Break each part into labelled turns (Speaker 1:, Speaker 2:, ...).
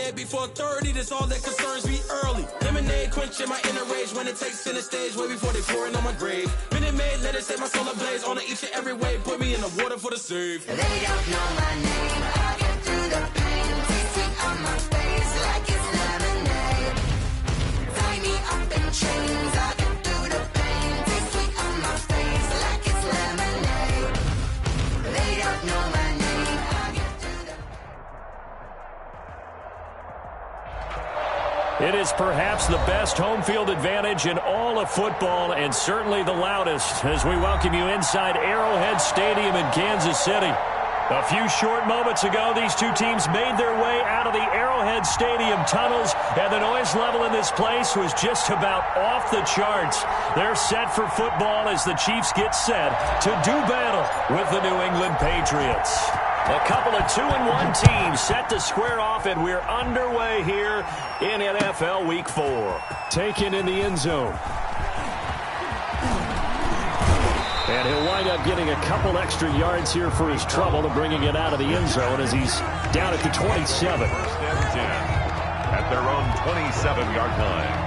Speaker 1: bed before 30, that's all that concerns me early. Lemonade quenching my inner rage when it takes center stage, way before they pour it on my grave. Minute Maid, let it set my soul ablaze, on each and every way, put me in the water for the save.
Speaker 2: They don't know my name, I get through the pain, tasting on my face like it's lemonade. Tie me up in chains, I get through the pain, tasting on my face like it's lemonade. They don't know my name, I get through the.
Speaker 3: It is perhaps the best home field advantage in all of football, and certainly the loudest, as we welcome you inside Arrowhead Stadium in Kansas City. A few short moments ago, these two teams made their way out of the Arrowhead Stadium tunnels, and the noise level in this place was just about off the charts. They're set for football as the Chiefs get set to do battle with the New England Patriots. A couple of 2-1 teams set to square off, and we're underway here in NFL Week 4. Taken in the end zone. And he'll wind up getting a couple extra yards here for his trouble, bringing it out of the end zone as he's down at the 27.
Speaker 4: First and 10 at their own 27-yard line.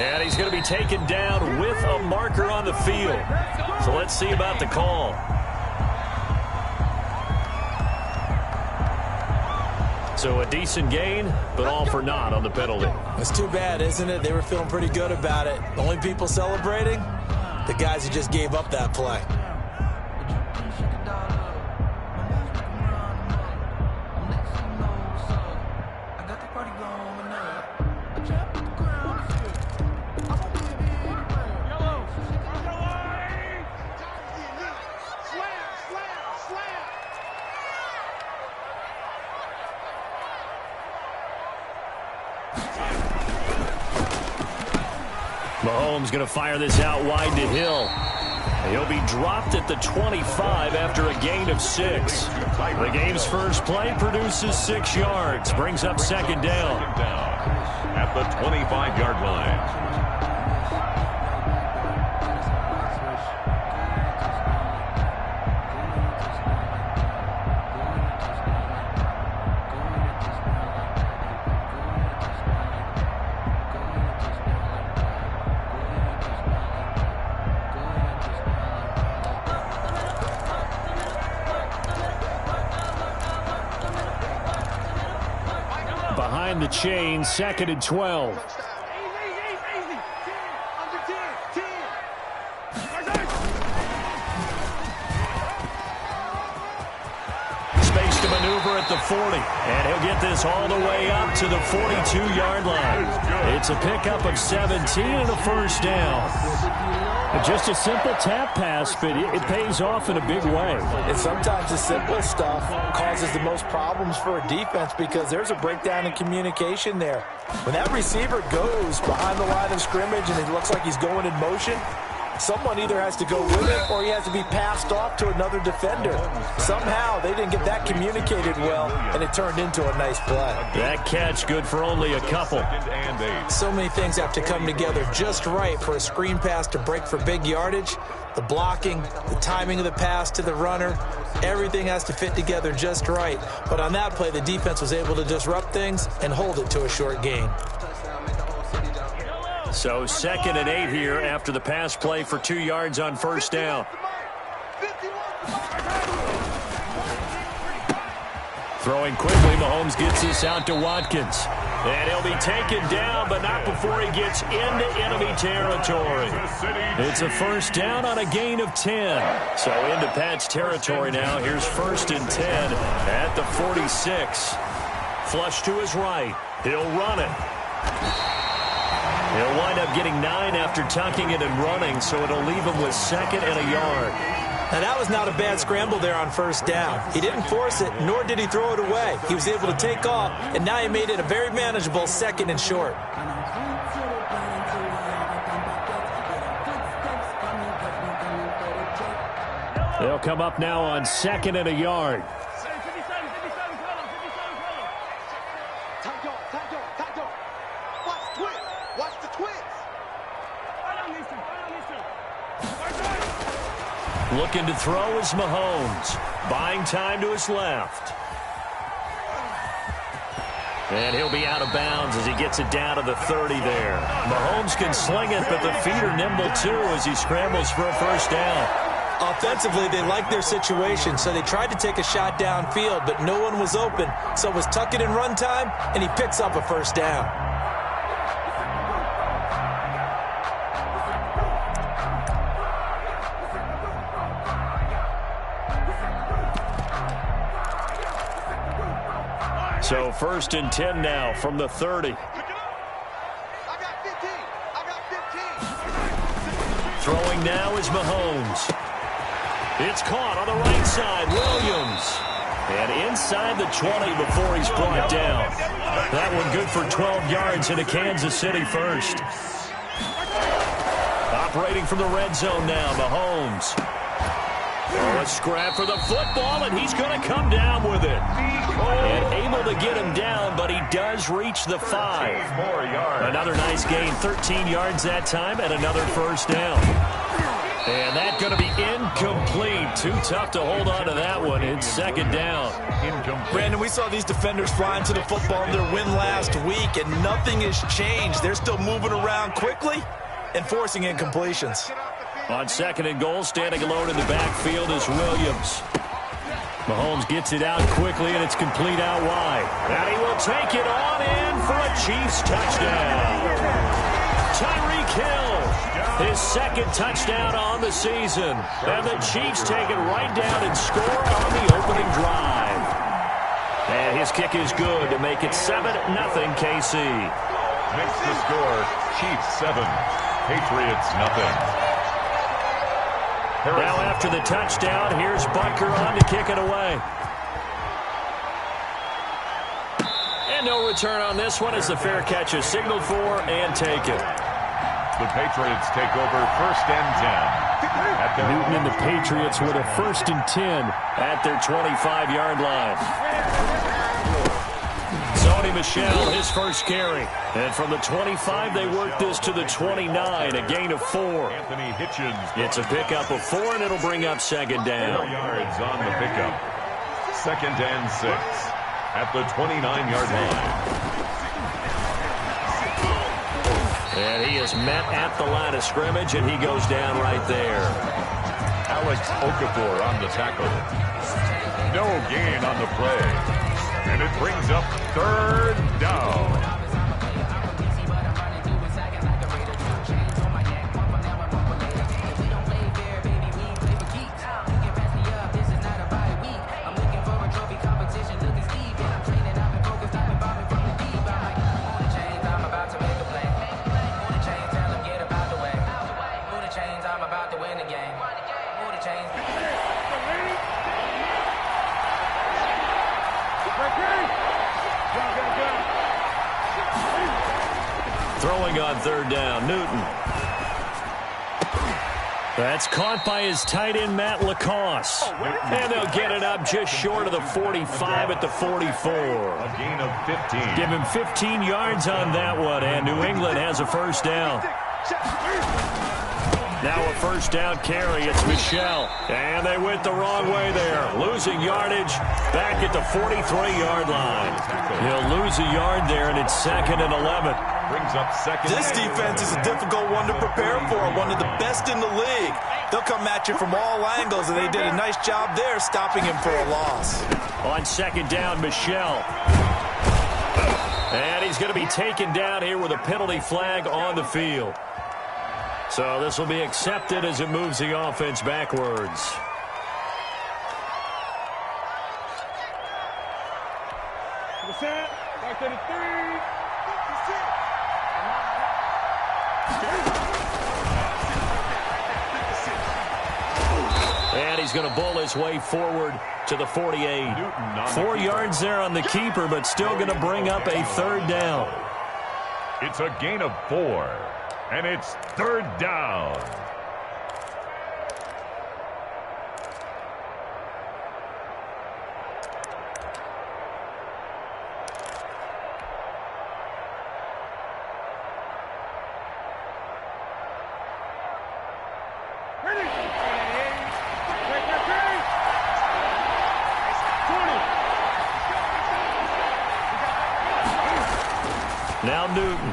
Speaker 3: And he's going to be taken down with a marker on the field. So let's see about the call. So a decent gain, but all for naught on the penalty.
Speaker 5: That's too bad, isn't it? They were feeling pretty good about it. The only people celebrating? The guys who just gave up that play.
Speaker 3: Mahomes going to fire this out wide to Hill. He'll be dropped at the 25 after a gain of 6. The game's first play produces 6 yards. Brings up second down.
Speaker 4: At the 25-yard line.
Speaker 3: Behind the chain, second and 12. Space to maneuver at the 40. And he'll get this all the way up to the 42-yard line. It's a pickup of 17 and a first down. Just a simple tap pass, but it pays off in a big way.
Speaker 5: And sometimes the simple stuff causes the most problems for a defense because there's a breakdown in communication there. When that receiver goes behind the line of scrimmage and it looks like he's going in motion, someone either has to go with it or he has to be passed off to another defender. Somehow they didn't get that communicated well, and it turned into a nice play.
Speaker 3: That catch good for only a couple.
Speaker 5: So many things have to come together just right for a screen pass to break for big yardage. The blocking, the timing of the pass to the runner, everything has to fit together just right. But on that play, the defense was able to disrupt things and hold it to a short gain.
Speaker 3: So 2nd and 8 here after the pass play for 2 yards on first down. Throwing quickly, Mahomes gets this out to Watkins. And he'll be taken down, but not before he gets into enemy territory. It's a first down on a gain of 10. So into Pat's territory now. Here's 1st and 10 at the 46. Flush to his right. He'll run it. He'll wind up getting 9 after tucking it and running, so it'll leave him with 2nd and a yard.
Speaker 5: Now, that was not a bad scramble there on 1st down. He didn't force it, nor did he throw it away. He was able to take off, and now he made it a very manageable 2nd and short.
Speaker 3: They'll come up now on 2nd and a yard. Looking to throw is Mahomes. Buying time to his left. And he'll be out of bounds as he gets it down to the 30 there. Mahomes can sling it, but the feet are nimble too as he scrambles for a 1st down.
Speaker 5: Offensively, they liked their situation, so they tried to take a shot downfield, but no one was open. So it was tuck it in run time, and he picks up a 1st down.
Speaker 3: So 1st and 10 now from the 30. Throwing now is Mahomes. It's caught on the right side. Williams. And inside the 20 before he's brought down. That one good for 12 yards into Kansas City 1st. Operating from the red zone now, Mahomes. Oh, a scrap for the football, and he's going to come down with it. And able to get him down, but he does reach the 5. Another nice gain, 13 yards that time, and another 1st down. And that's going to be incomplete. Too tough to hold on to that one. It's 2nd down.
Speaker 5: Brandon, we saw these defenders flying to the football in their win last week, and nothing has changed. They're still moving around quickly and forcing incompletions.
Speaker 3: On 2nd and goal, standing alone in the backfield is Williams. Mahomes gets it out quickly, and it's complete out wide. And he will take it on in for a Chiefs touchdown. Tyreek Hill, his 2nd touchdown on the season. And the Chiefs take it right down and score on the opening drive. And his kick is good to make it 7-0 KC.
Speaker 4: Makes the score, Chiefs 7, Patriots nothing.
Speaker 3: Now after the touchdown, here's Bunker on to kick it away. And no return on this one as the fair catch is signaled for and taken.
Speaker 4: The Patriots take over 1st and 10.
Speaker 3: Newton and the Patriots with a 1st and 10 at their 25-yard line. Sony Michel, his 1st carry. And from the 25, they work this to the 29, a gain of 4.
Speaker 4: Anthony Hitchens.
Speaker 3: It's a pickup of 4, and it'll bring up 2nd down.
Speaker 4: 4 yards on the pickup. 2nd and 6 at the 29-yard line.
Speaker 3: And he is met at the line of scrimmage, and he goes down right there.
Speaker 4: Alex Okafor on the tackle. No gain on the play. And it brings up 3rd down.
Speaker 3: Throwing on 3rd down, Newton. That's caught by his tight end, Matt Lacoste. And they'll get it up just short of the 45 at the 44.
Speaker 4: A gain of 15.
Speaker 3: Give him 15 yards on that one, and New England has a 1st down. Now a 1st down carry. It's Michel. And they went the wrong way there. Losing yardage back at the 43-yard line. He'll lose a yard there, and it's 2nd and 11.
Speaker 4: Brings up 2nd.
Speaker 5: This defense is a difficult one to prepare for, one of the best in the league. They'll come at you from all angles, and they did a nice job there stopping him for a loss.
Speaker 3: On 2nd down, Michel. And he's going to be taken down here with a penalty flag on the field. So this will be accepted as it moves the offense backwards.
Speaker 4: set. Back to the 3.
Speaker 3: And he's going to bowl his way forward to the 48. 4 yards there on the keeper, but still going to bring up a third down.
Speaker 4: It's a gain of 4, and it's third down.
Speaker 3: Now Newton.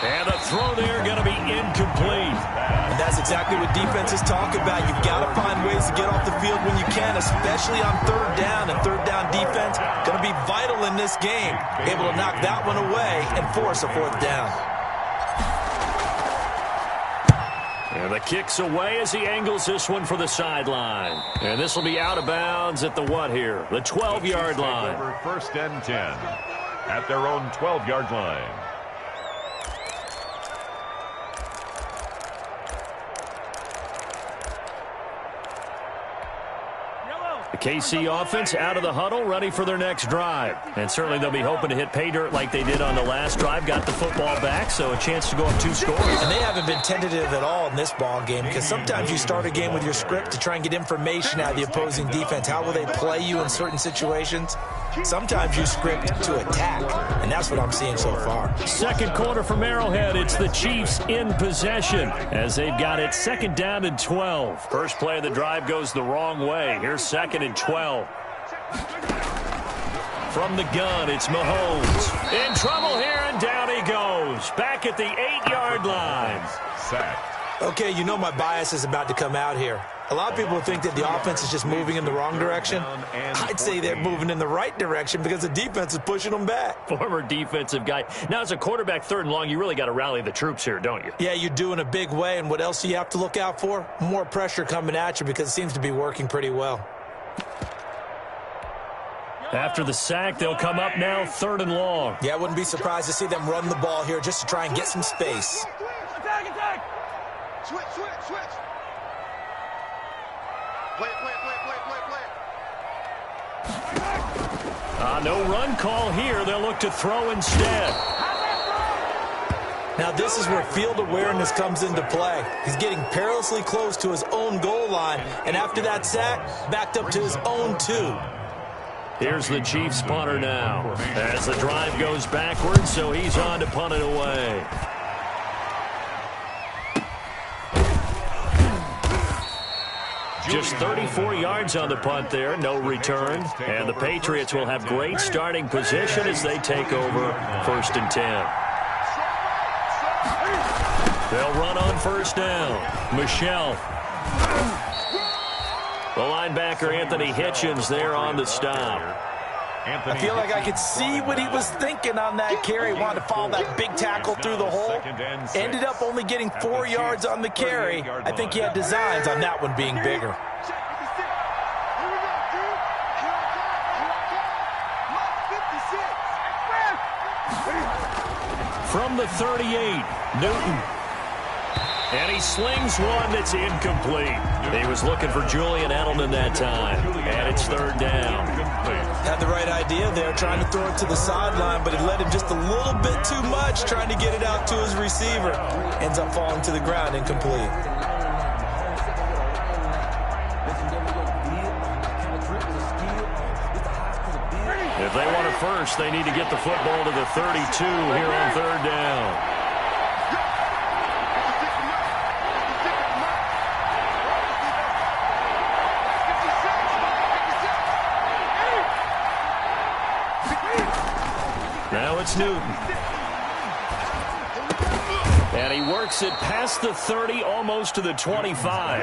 Speaker 3: And the throw there going to be incomplete.
Speaker 5: And that's exactly what defenses talk about. You've got to find ways to get off the field when you can, especially on third down. And third down defense going to be vital in this game. Able to knock that one away and force a fourth down.
Speaker 3: And the kick's away as he angles this one for the sideline. And this will be out of bounds at the what here? The 12-yard line.
Speaker 4: Over first and 10 at their own 12-yard line.
Speaker 3: The KC offense out of the huddle, ready for their next drive. And certainly they'll be hoping to hit pay dirt like they did on the last drive. Got the football back, so a chance to go up 2 scores.
Speaker 5: And they haven't been tentative at all in this ball game, because sometimes you start a game with your script to try and get information out of the opposing defense. How will they play you in certain situations? Sometimes you script to attack, and that's what I'm seeing so far.
Speaker 3: Second quarter from Arrowhead. It's the Chiefs in possession as they've got it second down and 12. First play of the drive goes the wrong way. Here's second and 12. From the gun, it's Mahomes. In trouble here, and down he goes. Back at the 8-yard line.
Speaker 4: Sacked.
Speaker 5: Okay, you know my bias is about to come out here. A lot of people think that the offense is just moving in the wrong direction. I'd say they're moving in the right direction because the defense is pushing them back.
Speaker 3: Former defensive guy. Now, as a quarterback, third and long, you really got to rally the troops here, don't you?
Speaker 5: Yeah, you do in a big way. And what else do you have to look out for? More pressure coming at you because it seems to be working pretty well.
Speaker 3: After the sack, they'll come up now third and long.
Speaker 5: Yeah, I wouldn't be surprised to see them run the ball here just to try and get some space.
Speaker 6: Attack, attack! Switch, switch, switch! Play, play, play, play, play, play!
Speaker 3: No run call here. They'll look to throw instead.
Speaker 5: Now this is where field awareness comes into play. He's getting perilously close to his own goal line, and after that sack, backed up to his own 2.
Speaker 3: Here's the Chiefs punter now. As the drive goes backwards, so he's on to punt it away. Just 34 yards on the punt there, no return. And the Patriots will have great starting position as they take over first and 10. They'll run on first down. Michelle. The linebacker, Anthony Hitchens, there on the stop.
Speaker 5: I feel like I could see what he was thinking on that carry. Wanted to follow that big tackle through the hole. Ended up only getting 4 yards on the carry. I think he had designs on that one being bigger.
Speaker 3: From the 38, Newton. And he slings one that's incomplete. He was looking for Julian Edelman that time. And it's third down.
Speaker 5: Had the right idea there, trying to throw it to the sideline, but it led him just a little bit too much, trying to get it out to his receiver. Ends up falling to the ground, incomplete.
Speaker 3: If they want it first, they need to get the football to the 32 here on third down. Now it's Newton. And he works it past the 30, almost to the 25.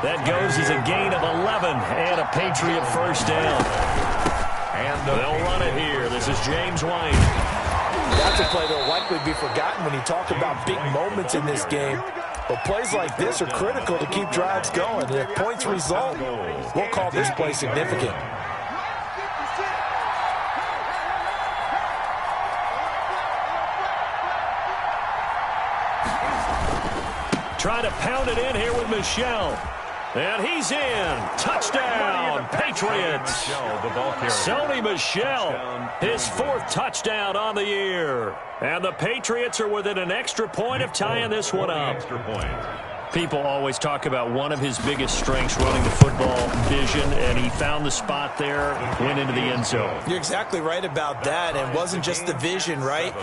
Speaker 3: That goes as a gain of 11 and a Patriot first down. And they'll run it here. This is James White.
Speaker 5: That's a play that will likely be forgotten when you talk about big moments in this game. But plays like this are critical to keep drives going. And if points result, we'll call this play significant.
Speaker 3: Trying to pound it in here with Michel. And he's in. Touchdown, Patriots. Sony Michel, his 4th touchdown on the year. And the Patriots are within an extra point of tying this one up. People always talk about one of his biggest strengths, running the football, vision, and he found the spot there, went into the end zone.
Speaker 5: You're exactly right about that, and it wasn't just the vision, right?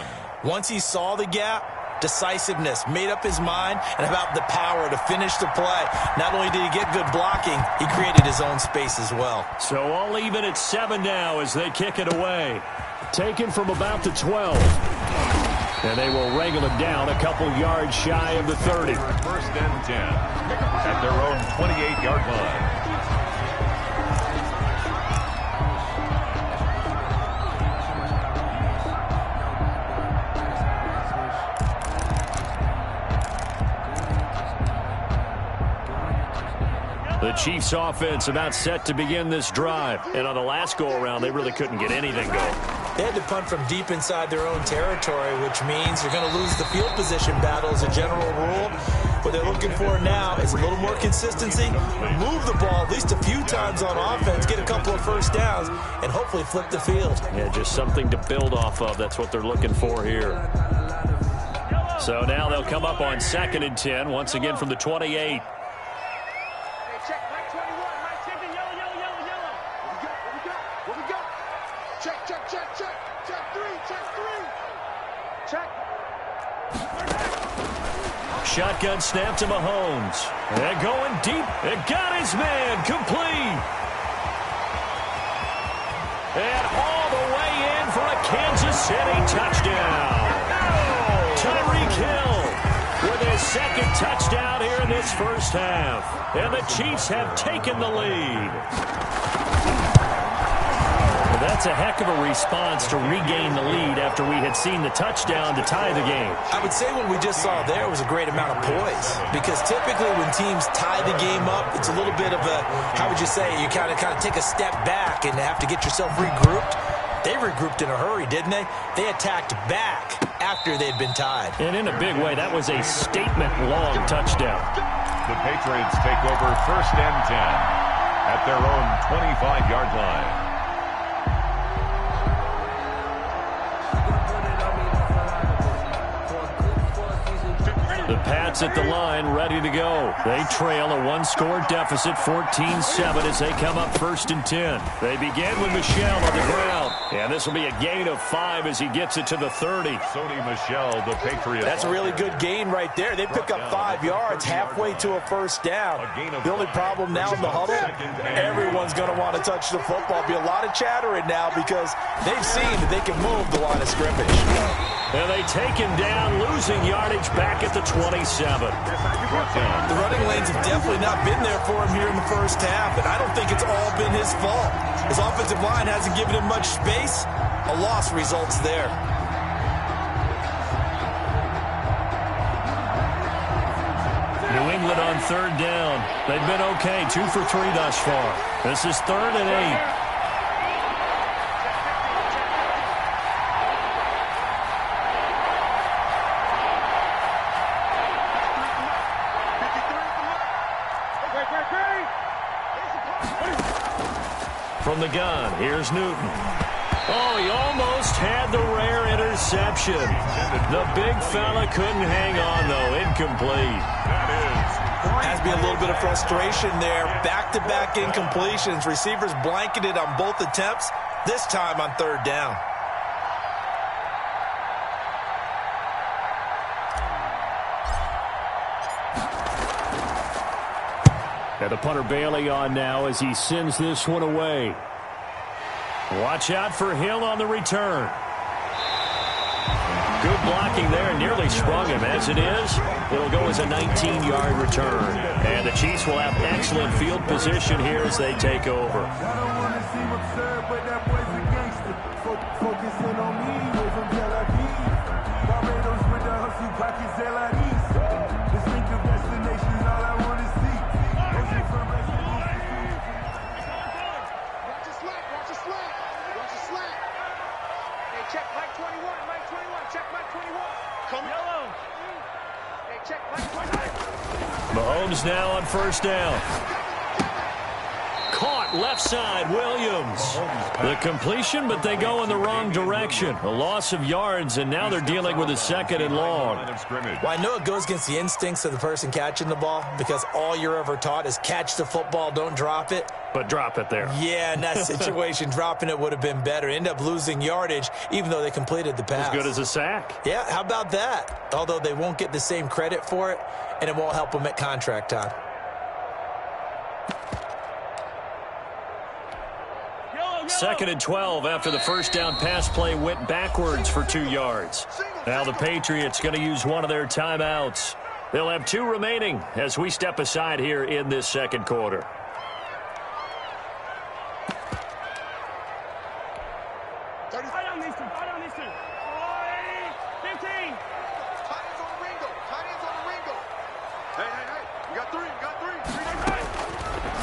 Speaker 5: Once he saw the gap, decisiveness, made up his mind, and about the power to finish the play. Not only did he get good blocking, he created his own space as well.
Speaker 3: So all even at 7 now as they kick it away. Taken from about the 12. And they will wrangle it down a couple yards shy of the 30.
Speaker 4: 1st and 10 at their own 28-yard line.
Speaker 3: The Chiefs offense about set to begin this drive. And on the last go-around, they really couldn't get anything going.
Speaker 5: They had to punt from deep inside their own territory, which means you're going to lose the field position battle as a general rule. What they're looking for now is a little more consistency, move the ball at least a few times on offense, get a couple of first downs, and hopefully flip the field.
Speaker 3: Yeah, just something to build off of. That's what they're looking for here. So now they'll come up on 2nd and 10, once again from the 28. Shotgun snap to Mahomes. And going deep. It got his man. Complete. And all the way in for a Kansas City touchdown. Tyreek Hill with his 2nd touchdown here in this first half. And the Chiefs have taken the lead. That's a heck of a response to regain the lead after we had seen the touchdown to tie the game.
Speaker 5: I would say what we just saw there was a great amount of poise, because typically when teams tie the game up, it's a little bit of a, how would you say, you kind of take a step back and have to get yourself regrouped. They regrouped in a hurry, didn't they? They attacked back after they'd been tied.
Speaker 3: And in a big way, that was a statement-long touchdown.
Speaker 4: The Patriots take over 1st and 10 at their own 25-yard line.
Speaker 3: The Pats at the line, ready to go. They trail a 1-score deficit, 14-7, as they come up 1st and 10. They begin with Michel on the ground. And this will be a gain of 5 as he gets it to the 30.
Speaker 4: Sony Michel, the Patriots.
Speaker 5: That's a really good gain right there. They pick up 5 yards halfway to a first down. The only problem now in the huddle, everyone's going to want to touch the football. Be a lot of chattering now because they've seen that they can move the line of scrimmage.
Speaker 3: And they take him down, losing yardage back at the 27.
Speaker 5: The running lanes have definitely not been there for him here in the first half, and I don't think it's all been his fault. His offensive line hasn't given him much space. A loss results there.
Speaker 3: New England on 3rd down. They've been okay, 2 for 3 thus far. This is 3rd and 8. From the gun, here's Newton. Oh, he almost had the rare interception. The big fella couldn't hang on, though. Incomplete.
Speaker 5: Has to be a little bit of frustration there. Back-to-back incompletions. Receivers blanketed on both attempts, this time on 3rd down.
Speaker 3: And the punter Bailey on now as he sends this one away. Watch out for Hill on the return. Good blocking there, nearly sprung him. As it is, it'll go as a 19-yard return. And the Chiefs will have excellent field position here as they take over.
Speaker 7: Focusing on me,
Speaker 3: Mahomes now on first down. Caught left side, Williams. The completion, but they go in the wrong direction. A loss of yards, and now they're dealing with a 2nd and long.
Speaker 5: Well, I know it goes against the instincts of the person catching the ball because all you're ever taught is catch the football, don't drop it.
Speaker 3: But drop it there.
Speaker 5: Yeah, in that situation, dropping it would have been better. End up losing yardage, even though they completed the pass.
Speaker 3: As good as a sack.
Speaker 5: Yeah, how about that? Although they won't get the same credit for it, and it won't help them at contract time.
Speaker 3: Second and 12 after the first down pass play went backwards for 2 yards. Now the Patriots going to use one of their timeouts. They'll have 2 remaining as we step aside here in this second quarter.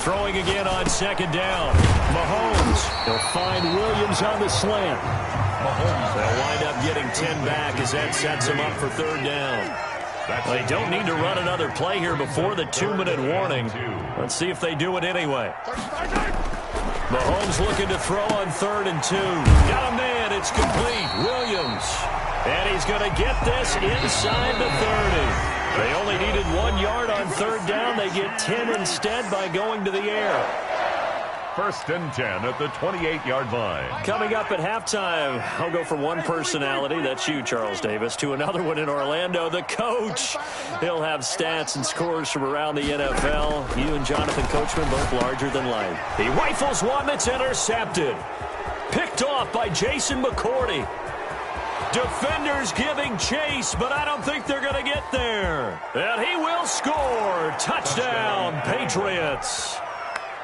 Speaker 3: Throwing again on second down. Mahomes. He'll find Williams on the slant. Mahomes. They'll wind up getting 10 back as that sets him up for 3rd down. They don't need to run another play here before the 2-minute warning. Let's see if they do it anyway. Mahomes looking to throw on 3rd and 2. Got a man. It's complete. Williams. And he's going to get this inside the 30. They only needed 1 yard on 3rd down. They get 10 instead by going to the air.
Speaker 4: 1st and 10 at the 28-yard line.
Speaker 3: Coming up at halftime, I'll go from one personality, that's you, Charles Davis, to another one in Orlando, the coach. He'll have stats and scores from around the NFL. You and Jonathan Coachman both larger than life. He rifles one that's intercepted. Picked off by Jason McCourty. Defenders giving chase, but I don't think they're going to get there. And he will score. Touchdown, Patriots.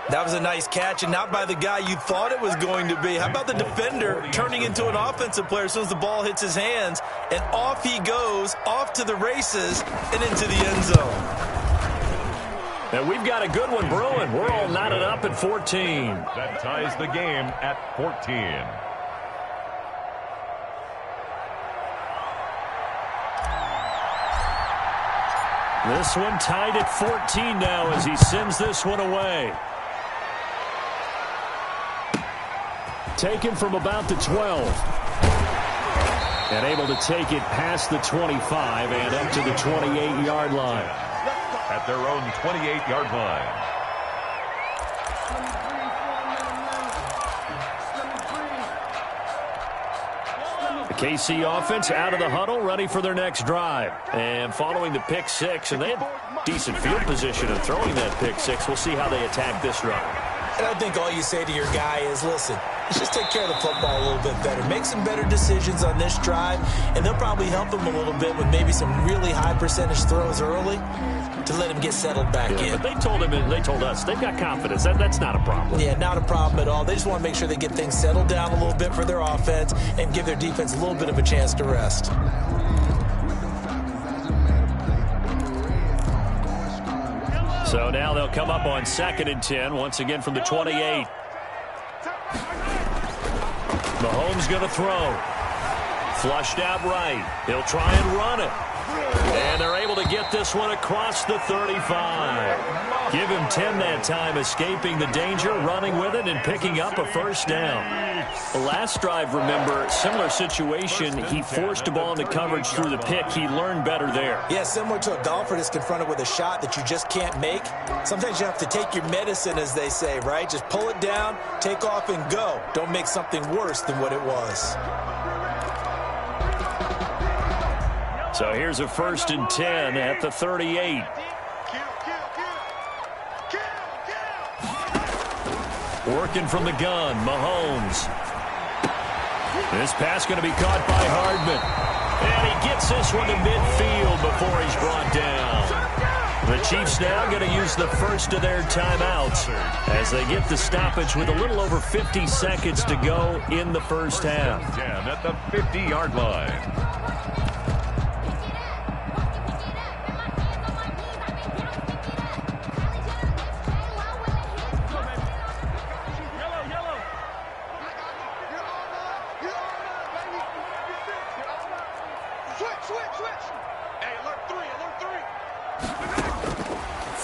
Speaker 5: That was a nice catch, and not by the guy you thought it was going to be. How about the defender turning into an offensive player as soon as the ball hits his hands, and off he goes, off to the races, and into the end zone.
Speaker 3: And we've got a good one brewing. We're all knotted up at 14.
Speaker 4: That ties the game at 14.
Speaker 3: This one tied at 14 now as he sends this one away. Taken from about the 12. And able to take it past the 25 and up to the 28-yard line.
Speaker 4: At their own 28-yard line.
Speaker 3: KC offense out of the huddle, ready for their next drive. And following the pick six, and they had decent field position in throwing that pick six. We'll see how they attack this drive.
Speaker 5: And I think all you say to your guy is, listen, let's just take care of the football a little bit better. Make some better decisions on this drive, and they'll probably help him a little bit with maybe some really high percentage throws early to let him get settled back in.
Speaker 3: But they told him, and they told us, they've got confidence. That's not a problem.
Speaker 5: Yeah, not a problem at all. They just want to make sure they get things settled down a little bit for their offense and give their defense a little bit of a chance to rest.
Speaker 3: So now they'll come up on 2nd and 10, once again from the 28. Mahomes going to throw. Flushed out right. He'll try and run it. And they're able to get this one across the 35. Give him 10 that time, escaping the danger, running with it, and picking up a first down. The last drive, remember, similar situation. He forced a ball into coverage through the pick. He learned better there.
Speaker 5: Yeah, similar to a golfer that's confronted with a shot that you just can't make. Sometimes you have to take your medicine, as they say, right? Just pull it down, take off, and go. Don't make something worse than what it was.
Speaker 3: So here's a 1st and 10 at the 38. Working from the gun, Mahomes. This pass going to be caught by Hardman. And he gets this one to midfield before he's brought down. The Chiefs now going to use the first of their timeouts as they get the stoppage with a little over 50 seconds to go in the first half.
Speaker 4: 10 at the 50-yard line.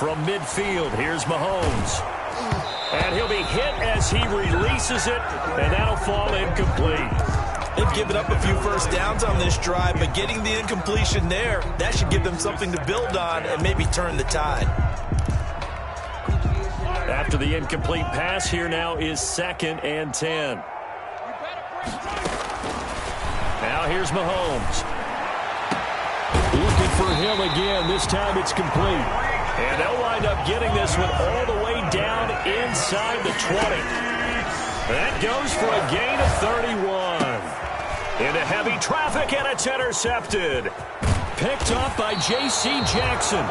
Speaker 3: from midfield. Here's Mahomes. And he'll be hit as he releases it, and that'll fall incomplete.
Speaker 5: They've given up a few first downs on this drive, but getting the incompletion there, that should give them something to build on and maybe turn the tide.
Speaker 3: After the incomplete pass, here now is 2nd and 10. Now here's Mahomes. Looking for him again. This time it's complete. And they'll wind up getting this one all the way down inside the 20. That goes for a gain of 31. Into heavy traffic, and it's intercepted. Picked up by J.C. Jackson.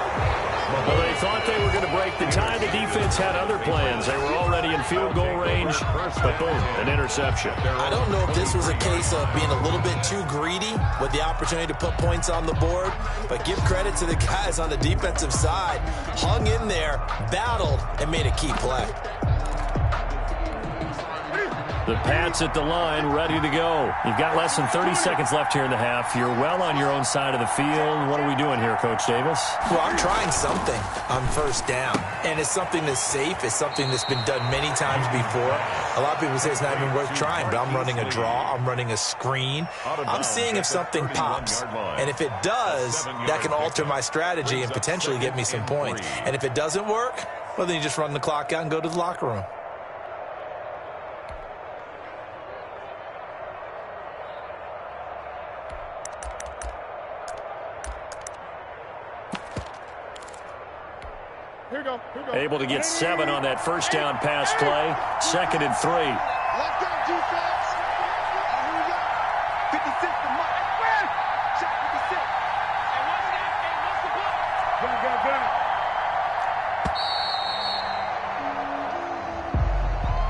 Speaker 3: Well, they thought they were going to break the tie. The defense had other plans. They were already in field goal range, but boom, an interception.
Speaker 5: I don't know if this was a case of being a little bit too greedy with the opportunity to put points on the board, but give credit to the guys on the defensive side. Hung in there, battled, and made a key play.
Speaker 3: The Pats at the line, ready to go. You've got less than 30 seconds left here in the half. You're well on your own side of the field. What are we doing here, Coach Davis?
Speaker 5: Well, I'm trying something on first down, and it's something that's safe. It's something that's been done many times before. A lot of people say it's not even worth trying, but I'm running a draw. I'm running a screen. I'm seeing if something pops, and if it does, that can alter my strategy and potentially get me some points. And if it doesn't work, well, then you just run the clock out and go to the locker room.
Speaker 3: Able to get 7 on that first down pass play. 2nd and 3.
Speaker 6: Lock down defense. Here we go. 56 to Mike. Check 56. And what's that? And what's the block?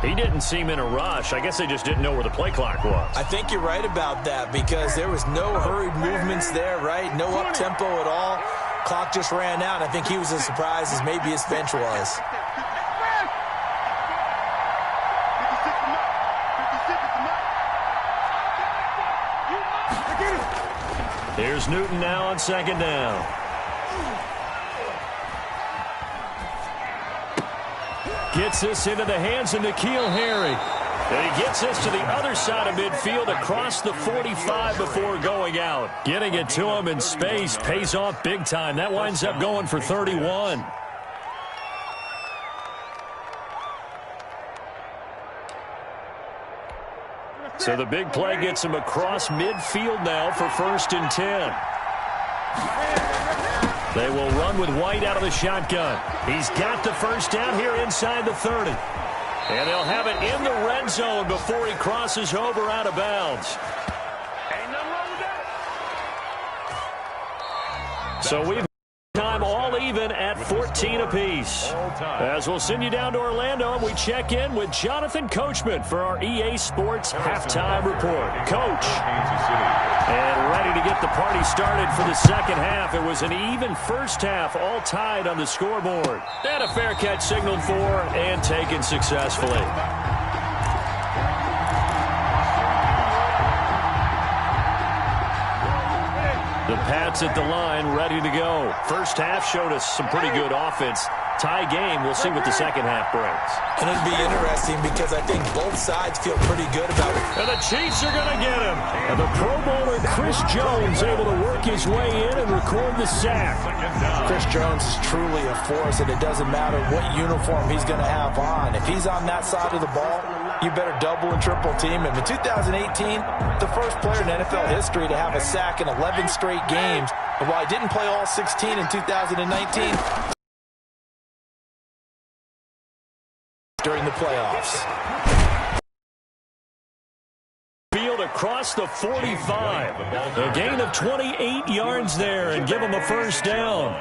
Speaker 6: Gun.
Speaker 3: He didn't seem in a rush. I guess they just didn't know where the play clock was.
Speaker 5: I think you're right about that because there was no hurried movements there, right? No up-tempo at all. Clock just ran out. I think he was as surprised as maybe his bench was.
Speaker 3: Here's Newton now on 2nd down. Gets this into the hands of N'Keal Harry. And he gets this to the other side of midfield across the 45 before going out. Getting it to him in space pays off big time. That winds up going for 31. So the big play gets him across midfield now for 1st and 10. They will run with White out of the shotgun. He's got the first down here inside the 30. And they'll have it in the red zone before he crosses over out of bounds. So we've time all even at 14 apiece. As we'll send you down to Orlando, and we check in with Jonathan Coachman for our EA Sports Halftime Report. Coach. And ready to get the party started for the second half. It was an even first half, all tied on the scoreboard. And a fair catch signaled for and taken successfully. The Pats at the line, ready to go. First half showed us some pretty good offense. Tie game, we'll see what the second half brings.
Speaker 5: And it'll be interesting because I think both sides feel pretty good about it.
Speaker 3: And the Chiefs are going to get him. And the Pro Bowler Chris Jones able to work his way in and record the sack.
Speaker 5: Chris Jones is truly a force, and it doesn't matter what uniform he's going to have on. If he's on that side of the ball, you better double and triple team him. In 2018, the first player in NFL history to have a sack in 11 straight games. And while he didn't play all 16 in 2019, during the playoffs.
Speaker 3: Field across the 45. A gain of 28 yards there and give him a first down.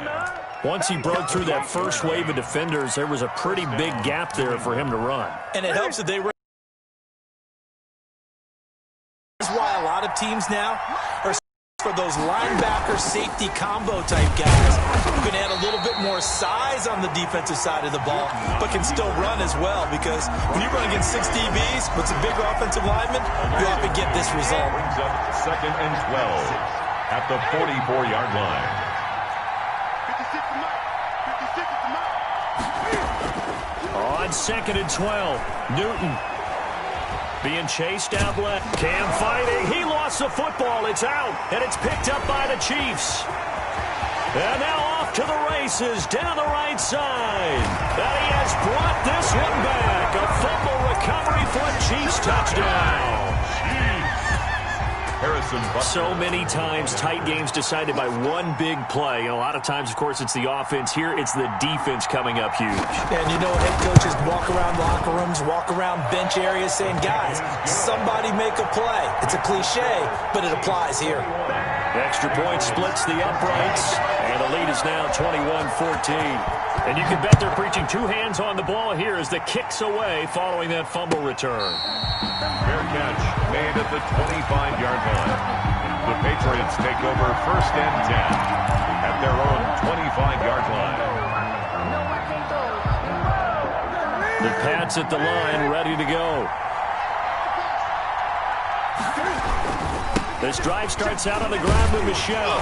Speaker 3: Once he broke through that first wave of defenders, there was a pretty big gap there for him to run.
Speaker 5: And it helps that they were. That's why a lot of teams now are for those linebacker safety combo type guys who can add a little bit more size on the defensive side of the ball, but can still run as well, because when you run against 6 DBs with some bigger offensive linemen, you often get this result.
Speaker 4: Brings up 2nd and 12 at the 44-yard line.
Speaker 6: 56 to Mike. 56 to Mike.
Speaker 3: on 2nd and 12. Newton being chased out left. Cam fighting. He lost the football. It's out, and it's picked up by the Chiefs. And now off to the races, down the right side. And he has brought this one back. A fumble recovery for a Chiefs touchdown. So many times tight games decided by one big play. A lot of times, of course, it's the offense. Here, it's the defense coming up huge.
Speaker 5: And you know, head coaches walk around locker rooms, walk around bench areas saying, guys, somebody make a play. It's a cliche, but it applies here.
Speaker 3: Extra point splits the uprights, and the lead is now 21-14. And you can bet they're preaching two hands on the ball here as the kick's away following that fumble return.
Speaker 4: Fair catch made at the 25-yard line. The Patriots take over 1st and 10 at their own 25-yard line.
Speaker 3: The Pats at the line, ready to go. This drive starts out on the ground with Michel.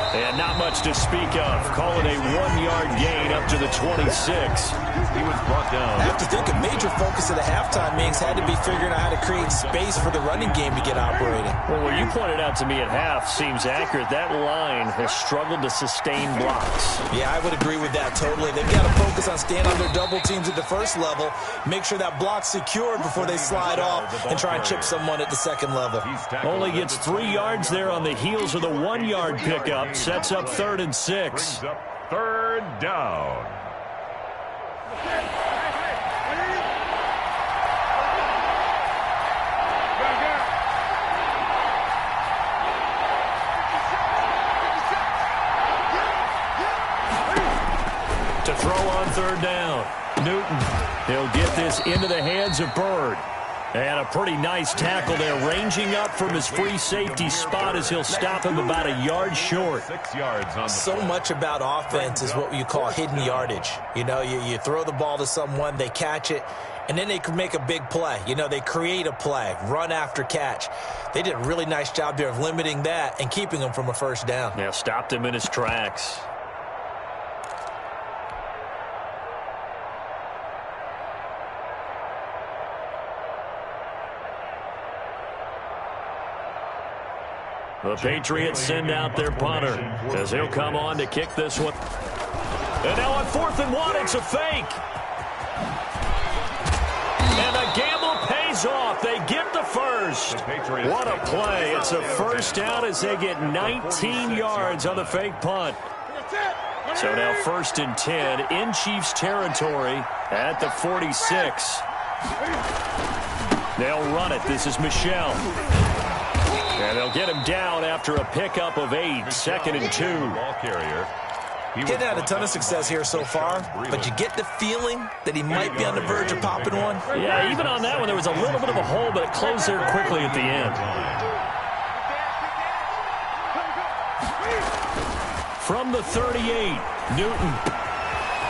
Speaker 3: And not much to speak of. Call it a 1-yard gain up to the 26.
Speaker 4: He was brought down.
Speaker 5: I have to think a major focus of the halftime meetings had to be figuring out how to create space for the running game to get operating.
Speaker 3: Well, what you pointed out to me at half seems accurate. That line has struggled to sustain blocks.
Speaker 5: Yeah, I would agree with that totally. They've got to focus on staying on their double teams at the first level, make sure that block's secured before they slide off and try and chip someone at the second level.
Speaker 3: Only gets 3 yards there on the heels of the 1-yard pickup. Sets up 3rd and 6.
Speaker 4: 3rd down.
Speaker 3: To throw on 3rd down. Newton. He'll get this into the hands of Bird. And a pretty nice tackle there, ranging up from his free safety spot as he'll stop him about a yard short.
Speaker 4: 6 yards on the
Speaker 5: So
Speaker 4: play.
Speaker 5: much about offense is what you call hidden yardage. You know, you throw the ball to someone, they catch it, and then they can make a big play. You know, they create a play, run after catch. They did a really nice job there of limiting that and keeping him from a 1st down.
Speaker 3: Yeah, stopped him in his tracks. The Patriots send out their punter as he'll come on to kick this one. And now on 4th and 1, it's a fake. And the gamble pays off. They get the first. What a play. It's a 1st down as they get 19 yards on the fake punt. So now 1st and 10 in Chiefs territory at the 46. They'll run it. This is Michel. And they'll get him down after a pickup of 8, 2nd and 2.
Speaker 4: Ball carrier.
Speaker 5: He's had a ton of success here so far, but you get the feeling that he might be on the verge of popping one.
Speaker 3: Yeah, even on that one, there was a little bit of a hole, but it closed there quickly at the end. From the 38, Newton.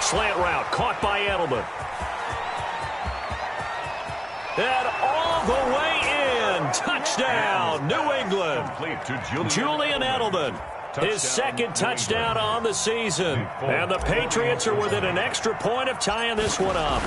Speaker 3: Slant route, caught by Edelman. And all the way in. Touchdown, New England. Julian Edelman. His 2nd touchdown on the season. And the Patriots are within an extra point of tying this one up.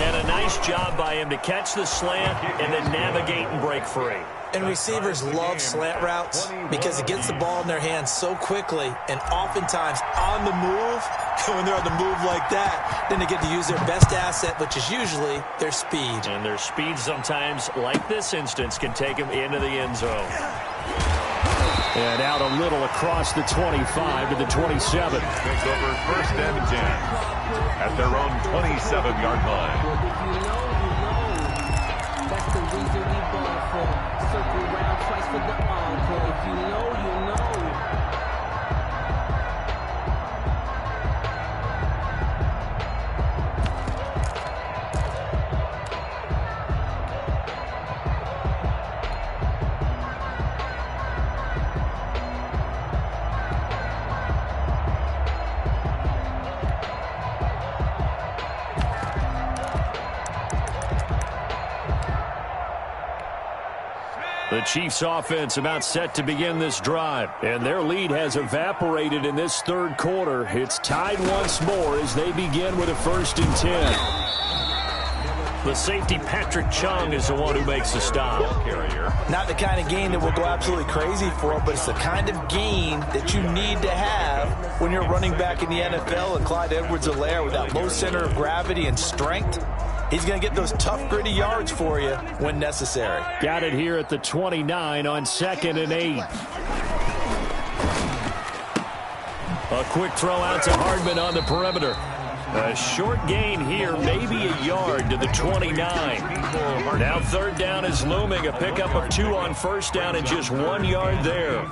Speaker 3: And a nice job by him to catch the slant and then navigate and break free.
Speaker 5: And receivers love slant routes because it gets the ball in their hands so quickly and oftentimes on the move. When they're on the move like that, then they get to use their best asset, which is usually their speed.
Speaker 3: And their speed sometimes, like this instance, can take them into the end zone. And out a little across the 25 to the 27.
Speaker 4: Take over 1st and 10 at their own 27-yard line.
Speaker 7: That's the reason we ball for. Circle round twice for the encore. If you know, you know.
Speaker 3: The Chiefs offense about set to begin this drive, and their lead has evaporated in this third quarter. It's tied once more as they begin with a 1st and 10. The safety, Patrick Chung, is the one who makes the stop.
Speaker 5: Not the kind of gain that will go absolutely crazy for, but it's the kind of gain that you need to have when you're running back in the NFL. And Clyde Edwards-Helaire, with that low center of gravity and strength, he's going to get those tough, gritty yards for you when necessary.
Speaker 3: Got it here at the 29 on 2nd and 8. A quick throw out to Hardman on the perimeter. A short gain here, maybe a yard to the 29. Now 3rd down is looming. A pickup of 2 on 1st down and just 1 yard there.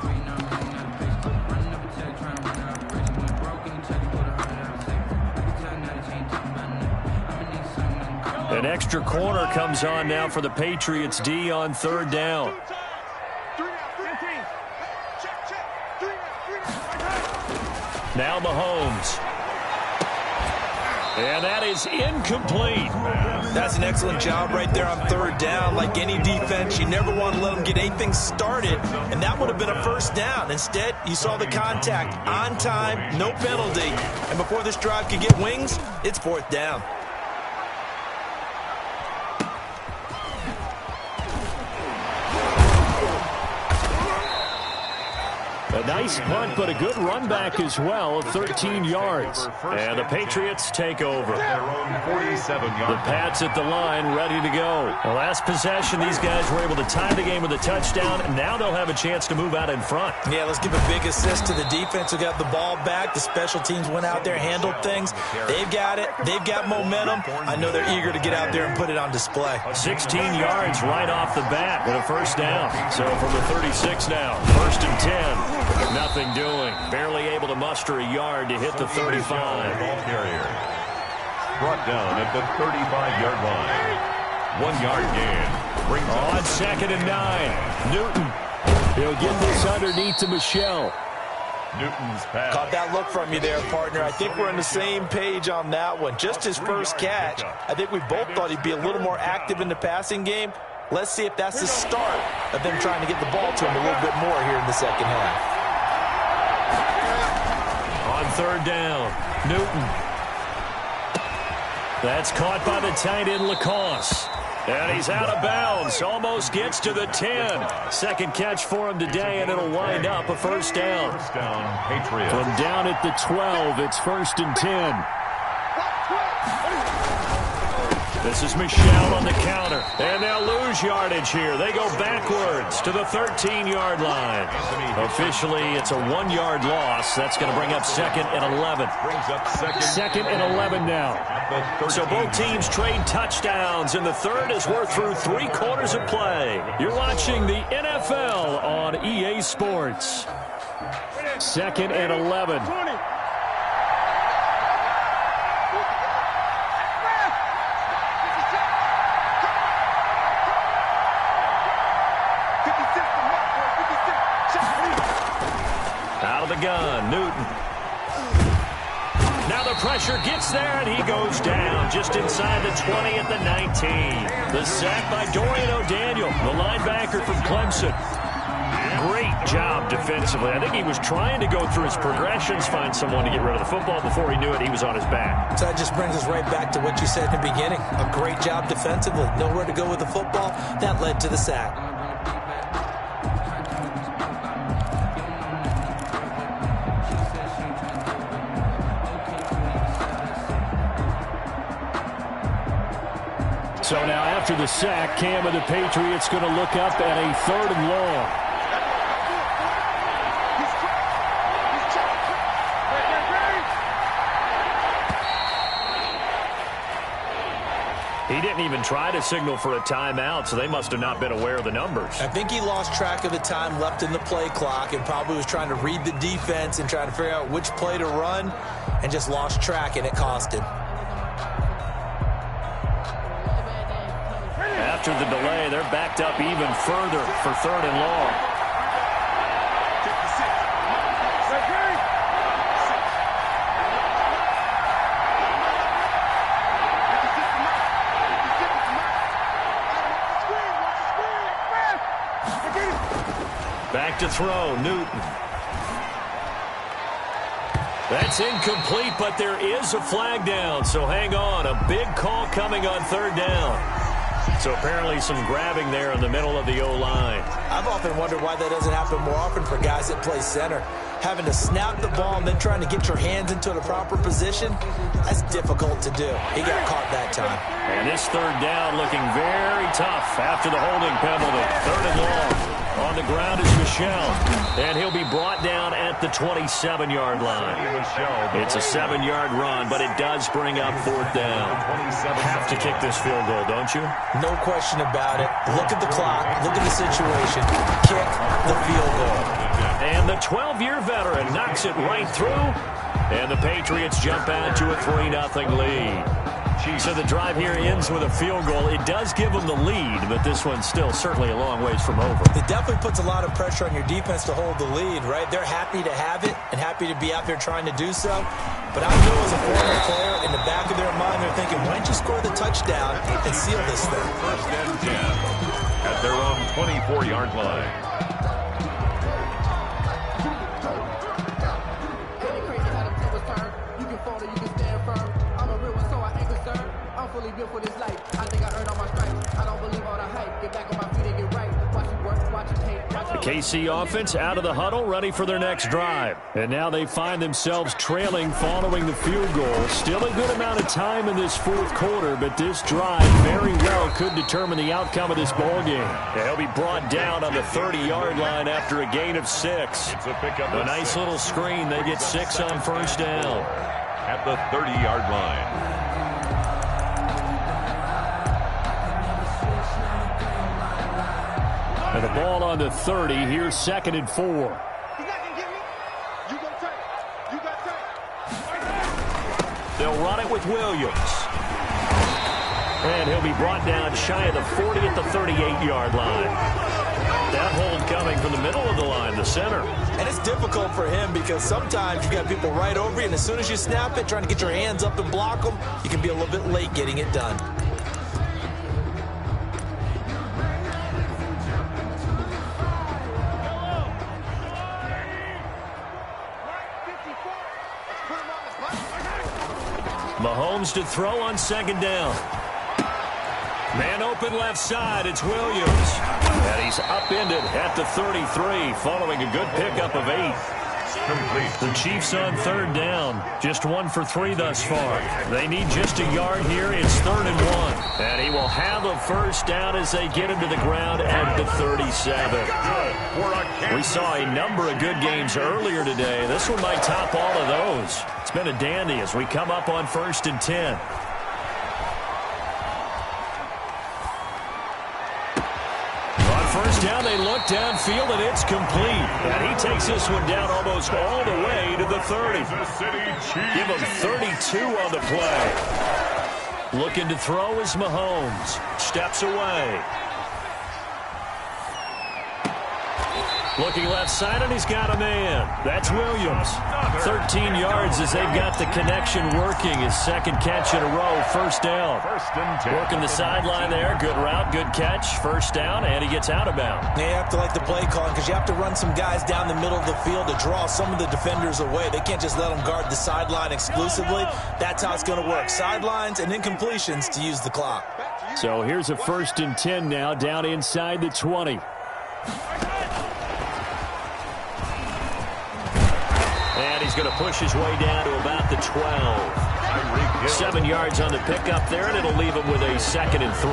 Speaker 3: An extra corner comes on now for the Patriots D on 3rd down. Now Mahomes. And that is incomplete.
Speaker 5: That's an excellent job right there on 3rd down. Like any defense, you never want to let them get anything started, and that would have been a 1st down. Instead, you saw the contact on time, no penalty, and before this drive could get wings, it's 4th down.
Speaker 3: A nice punt, but a good run back as well of 13 yards. And the Patriots take over. The Pats at the line, ready to go. The last possession, these guys were able to tie the game with a touchdown, and now they'll have a chance to move out in front.
Speaker 5: Yeah, let's give a big assist to the defense who got the ball back. The special teams went out there, handled things. They've got it. They've got momentum. I know they're eager to get out there and put it on display.
Speaker 3: 16 yards right off the bat with a 1st down. So from the 36 now, 1st and 10. Nothing doing. Barely able to muster a yard to hit the 35.
Speaker 4: Ball carrier. Brought down at the 35-yard line. 1 yard gain. Brings
Speaker 3: on 2nd and 9. Newton. He'll get this underneath to Michelle.
Speaker 4: Newton's pass.
Speaker 5: Caught that look from you there, partner. I think we're on the same page on that one. Just his first catch. I think we both thought he'd be a little more active in the passing game. Let's see if that's the start of them trying to get the ball to him a little bit more here in the second half.
Speaker 3: On 3rd down, Newton. That's caught by the tight end, Lacoste. And he's out of bounds. Almost gets to the 10. Second catch for him today, and it'll wind up a 1st down.
Speaker 4: 1st down, Patriots.
Speaker 3: From down at the 12, it's 1st and 10. This is Michelle on the counter. And they'll lose yardage here. They go backwards to the 13-yard line. Officially, it's a 1-yard loss. That's going to bring up 2nd and 11.
Speaker 4: Brings up
Speaker 3: 2nd and 11 now. So both teams trade touchdowns, and the third as we're through 3 quarters of play. You're watching the NFL on EA Sports. 2nd and 11. Out of the gun, Newton. Now the pressure gets there, and he goes down just inside the 20 at the 19. The sack by Dorian O'Daniel, the linebacker from Clemson. Great job defensively. I think he was trying to go through his progressions, find someone to get rid of the football. Before he knew it, he was on his back.
Speaker 5: So that just brings us right back to what you said in the beginning. A great job defensively. Nowhere to go with the football. That led to the sack.
Speaker 3: So now after the sack, Cam of the Patriots going to look up at a 3rd and long. He didn't even try to signal for a timeout, so they must have not been aware of the numbers.
Speaker 5: I think he lost track of the time left in the play clock and probably was trying to read the defense and trying to figure out which play to run and just lost track, and it cost him.
Speaker 3: After the delay, they're backed up even further for 3rd and long. Back to throw, Newton. That's incomplete, but there is a flag down, so hang on. A big call coming on third down. So apparently some grabbing there in the middle of the O-line.
Speaker 5: I've often wondered why that doesn't happen more often for guys that play center. Having to snap the ball and then trying to get your hands into the proper position, that's difficult to do. He got caught that time.
Speaker 3: And this third down looking very tough after the holding penalty. Third and long. On the ground is Michel, and he'll be brought down at the 27-yard line. It's a 7-yard run, but it does bring up fourth down. Have to kick this field goal, don't you?
Speaker 5: No question about it. Look at the clock. Look at the situation. Kick the field goal.
Speaker 3: And the 12-year veteran knocks it right through, and the Patriots jump out to a 3-0 lead. So the drive here ends with a field goal. It does give them the lead, but this one's still certainly a long ways from over.
Speaker 5: It definitely puts a lot of pressure on your defense to hold the lead, right? They're happy to have it and happy to be out there trying to do so. But I know as a former player, in the back of their mind, they're thinking, why don't you score the touchdown and seal this thing?
Speaker 4: First and 10 at their own 24-yard line.
Speaker 7: For this life, I think I earned all my stripes. I don't believe all the hype. Get back on my feet and get right. Watch it work, watch it take.
Speaker 3: The KC offense out of the huddle, ready for their next drive. And now they find themselves trailing following the field goal. Still a good amount of time in this fourth quarter, but this drive very well could determine the outcome of this ball game. They'll be brought down on the 30-yard line after a gain of 6.
Speaker 4: It's a pickup.
Speaker 3: A nice little screen. They get 6 on first down.
Speaker 4: At the 30-yard line.
Speaker 3: And the ball on the 30. Here's 2nd and 4.
Speaker 6: He's not gonna get me. You gonna take it. You got take it.
Speaker 3: They'll run it with Williams. And he'll be brought down shy of the 40 at the 38-yard line. That hold coming from the middle of the line, the center.
Speaker 5: And it's difficult for him because sometimes you've got people right over you, and as soon as you snap it, trying to get your hands up and block them, you can be a little bit late getting it done.
Speaker 3: Mahomes to throw on 2nd down. Man open left side. It's Williams. And he's upended at the 33 following a good pickup of 8.
Speaker 4: Complete.
Speaker 3: The Chiefs on 3rd down. Just 1 for 3 thus far. They need just a yard here. It's 3rd and 1. And he will have a first down as they get him to the ground at the 37. We saw a number of good games earlier today. This one might top all of those. It's been a dandy as we come up on 1st and 10. First down, they look downfield, and it's complete. And he takes this one down almost all the way to the 30. Give him 32 on the play. Looking to throw is Mahomes. Steps away. Looking left side, and he's got a man. That's Williams. 13 yards as they've got the connection working. His 2nd catch in a row, first down. Working the sideline there. Good route, good catch. First down, and he gets out of bounds.
Speaker 5: You have to like the play calling because you have to run some guys down the middle of the field to draw some of the defenders away. They can't just let them guard the sideline exclusively. That's how it's going to work. Sidelines and incompletions to use the clock.
Speaker 3: So here's a 1st and 10 now, down inside the 20. And he's going to push his way down to about the 12. 7 yards on the pickup there, and it'll leave him with a 2nd and 3.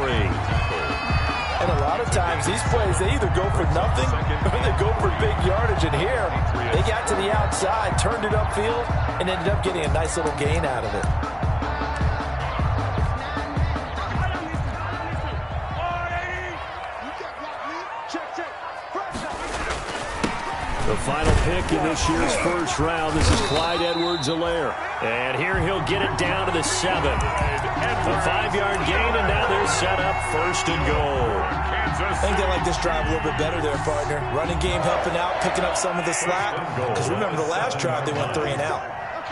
Speaker 5: And a lot of times these plays, they either go for nothing or they go for big yardage. And here, they got to the outside, turned it upfield, and ended up getting a nice little gain out of it.
Speaker 3: The final pick in this year's first round. This is Clyde Edwards-Helaire. And here he'll get it down to the 7. A 5-yard gain, and now they're set up 1st and goal.
Speaker 5: I think they like this drive a little bit better there, partner. Running game helping out, picking up some of the slack. Because remember, the last drive, they went 3 and out.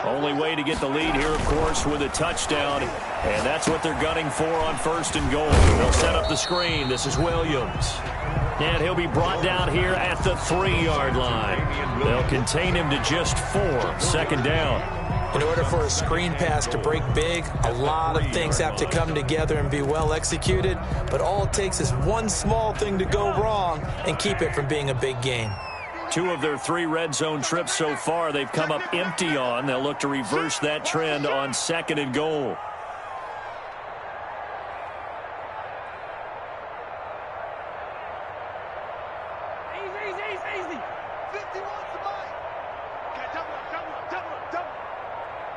Speaker 3: Only way to get the lead here, of course, with a touchdown. And that's what they're gunning for on 1st and goal. They'll set up the screen. This is Williams. And he'll be brought down here at the 3-yard line. They'll contain him to just 4. 2nd down.
Speaker 5: In order for a screen pass to break big, a lot of things have to come together and be well executed. But all it takes is one small thing to go wrong and keep it from being a big gain.
Speaker 3: 2 of their 3 red zone trips so far, they've come up empty on. They'll look to reverse that trend on 2nd and goal.
Speaker 6: Easy. 51 to Mike. Okay, double up.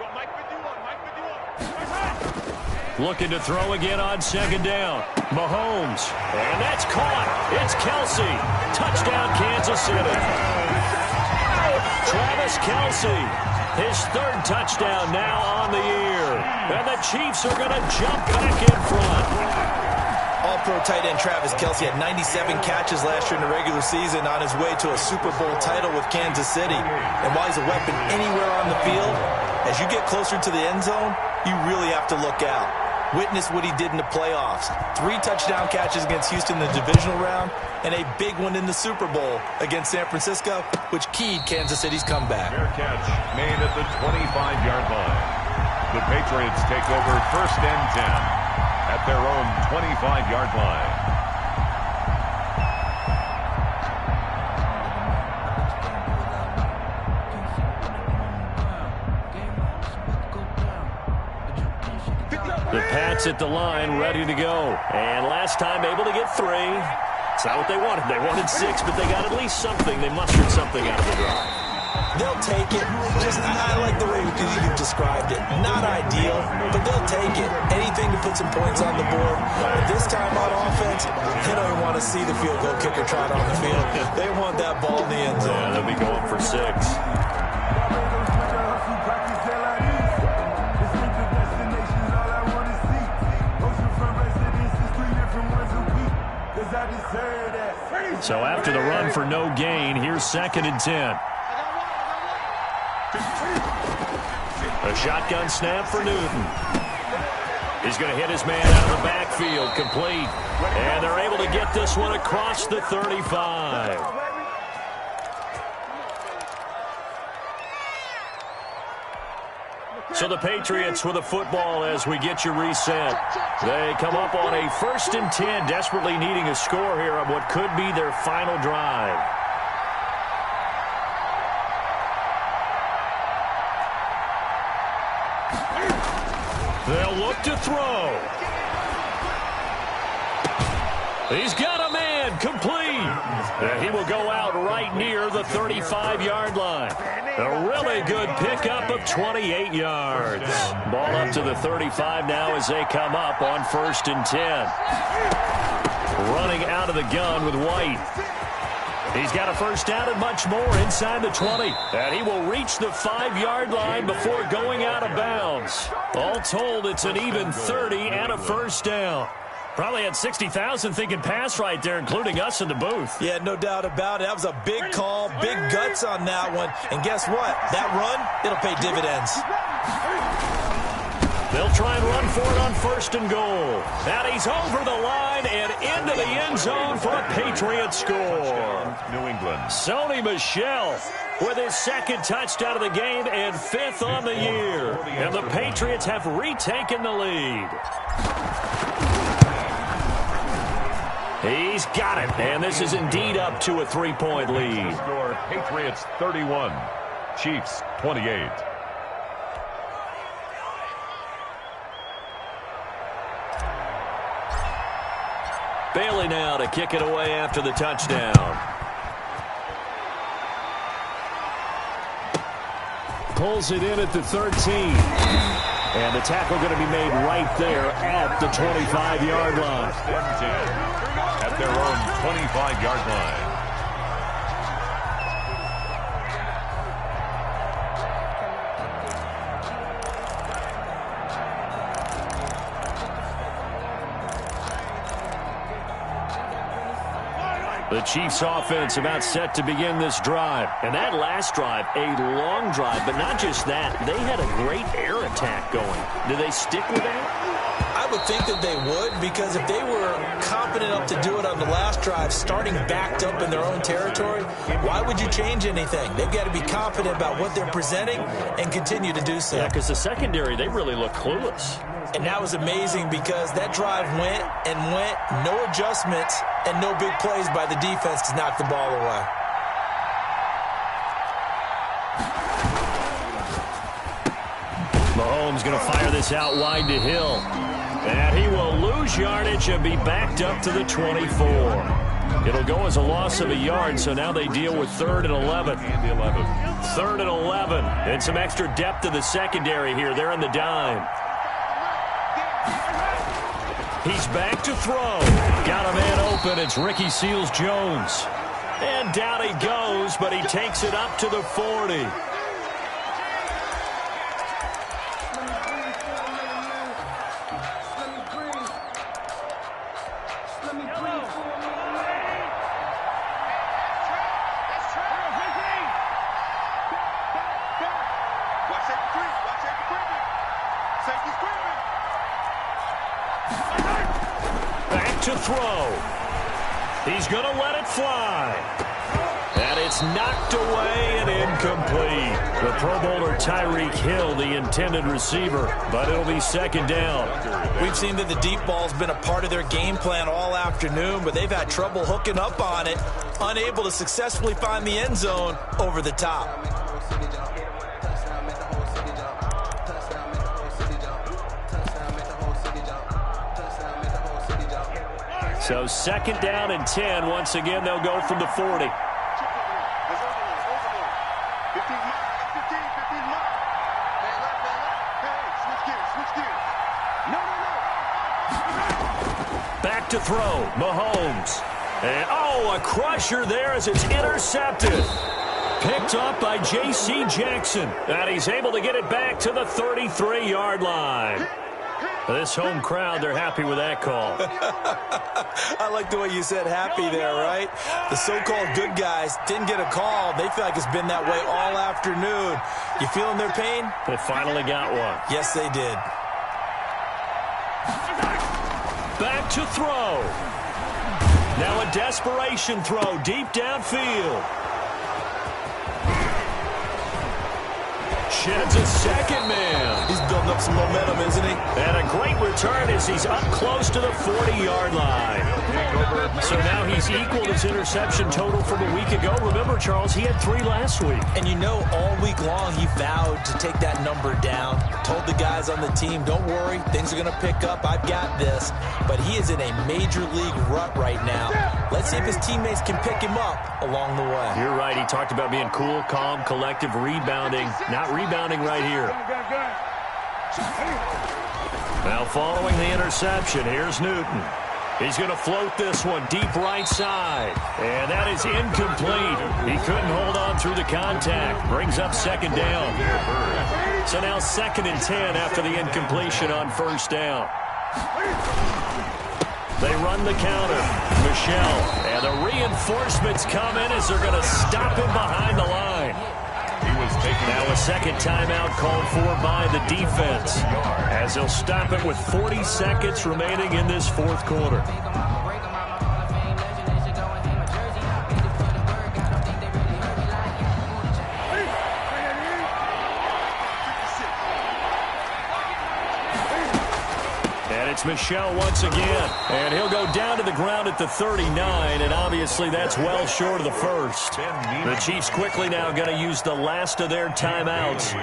Speaker 6: Go, Mike 51.
Speaker 3: Looking to throw again on 2nd down. Mahomes. And that's caught. It's Kelsey. Touchdown, Kansas City. Travis Kelsey. His 3rd touchdown now on the year. And the Chiefs are going to jump back in front.
Speaker 5: All-pro tight end Travis Kelsey had 97 catches last year in the regular season on his way to a Super Bowl title with Kansas City. And while he's a weapon anywhere on the field, as you get closer to the end zone, you really have to look out. Witness what he did in the playoffs. 3 touchdown catches against Houston in the divisional round, and a big one in the Super Bowl against San Francisco, which keyed Kansas City's comeback.
Speaker 4: Fair catch made at the 25-yard line. The Patriots take over 1st and 10 at their own 25-yard line.
Speaker 3: The Pats at the line, ready to go. And last time able to get 3. It's not what they wanted. They wanted 6, but they got at least something. They mustered something out of the drive.
Speaker 5: They'll take it. Just, I like the way you described it. Not ideal, but they'll take it. Anything to put some points on the board. But this time on offense, they don't even want to see the field goal kicker trot on the field. They want that ball in the end zone.
Speaker 3: Yeah, they'll be going for 6. So after the run for no gain, here's 2nd and 10. A shotgun snap for Newton. He's going to hit his man out of the backfield, complete. And they're able to get this one across the 35. So the Patriots with a football as we get you reset. They come up on a 1st and 10, desperately needing a score here on what could be their final drive. They'll look to throw. He's got a man, complete. And he will go out right near the 35-yard line. A really good pickup of 28 yards. Ball up to the 35 now as they come up on 1st and 10. Running out of the gun with White. He's got a 1st down and much more inside the 20. And he will reach the 5-yard line before going out of bounds. All told, it's an even 30 and a 1st down. Probably had 60,000 thinking pass right there, including us in the booth.
Speaker 5: Yeah, no doubt about it. That was a big call, big guts on that one. And guess what? That run, it'll pay dividends.
Speaker 3: They'll try and run for it on 1st and goal. And he's over the line and into the end zone for a Patriot score.
Speaker 4: New England.
Speaker 3: Sony Michel with his 2nd touchdown of the game and 5th on the year. And the Patriots have retaken the lead. He's got it, and this is indeed up to a 3-point lead.
Speaker 4: Score Patriots 31, Chiefs 28.
Speaker 3: Bailey now to kick it away after the touchdown. Pulls it in at the 13. And the tackle going to be made right there at the 25-yard line.
Speaker 4: At their own 25-yard line.
Speaker 3: The Chiefs offense about set to begin this drive. And that last drive, a long drive, but not just that. They had a great air attack going. Do they stick with that?
Speaker 5: I would think that they would, because if they were confident enough to do it on the last drive, starting backed up in their own territory, why would you change anything? They've got to be confident about what they're presenting and continue to do so.
Speaker 3: Yeah, because the secondary, they really look clueless.
Speaker 5: And that was amazing because that drive went and went, no adjustments and no big plays by the defense to knock the ball away.
Speaker 3: Mahomes going to fire this out wide to Hill. And he will lose yardage and be backed up to the 24. It'll go as a loss of a yard, so now they deal with 3rd and 11. 3rd and 11. And some extra depth to the secondary here. They're in the dime. He's back to throw. Got a man open. It's Ricky Seals-Jones. And down he goes, but he takes it up to the 40. To throw. He's going to let it fly. And it's knocked away and incomplete. The Pro Bowler Tyreek Hill, the intended receiver, but it'll be 2nd down.
Speaker 5: We've seen that the deep ball's been a part of their game plan all afternoon, but they've had trouble hooking up on it, unable to successfully find the end zone over the top.
Speaker 3: So 2nd down and 10. Once again, they'll go from the 40. Back to throw. Mahomes. And, a crusher there as it's intercepted. Picked up by J.C. Jackson. And he's able to get it back to the 33-yard line. This home crowd, they're happy with that call.
Speaker 5: I like the way you said happy there, right? The so-called good guys didn't get a call. They feel like it's been that way all afternoon. You feeling their pain?
Speaker 3: They finally got one.
Speaker 5: Yes, they did.
Speaker 3: Back to throw. Now a desperation throw deep downfield. Sheds a second man.
Speaker 5: He's building up some momentum, isn't he?
Speaker 3: And a great return as he's up close to the 40-yard line. So now he's equaled his interception total from a week ago. Remember, Charles, he had 3 last week.
Speaker 5: And you know, all week long he vowed to take that number down. Told the guys on the team, don't worry, things are going to pick up. I've got this. But he is in a major league rut right now. Let's see if his teammates can pick him up along the way.
Speaker 3: You're right. He talked about being cool, calm, collective, rebounding. Not rebounding right here. Now following the interception, here's Newton. He's going to float this one deep right side. And that is incomplete. He couldn't hold on through the contact. Brings up 2nd down. So now 2nd and 10 after the incompletion on 1st down. They run the counter. Michelle. And the reinforcements come in as they're going to stop him behind the line. Now a 2nd timeout called for by the defense as they'll stop it with 40 seconds remaining in this 4th quarter. It's Michelle once again, and he'll go down to the ground at the 39, and obviously that's well short of the 1st. The Chiefs quickly now going to use the last of their timeouts,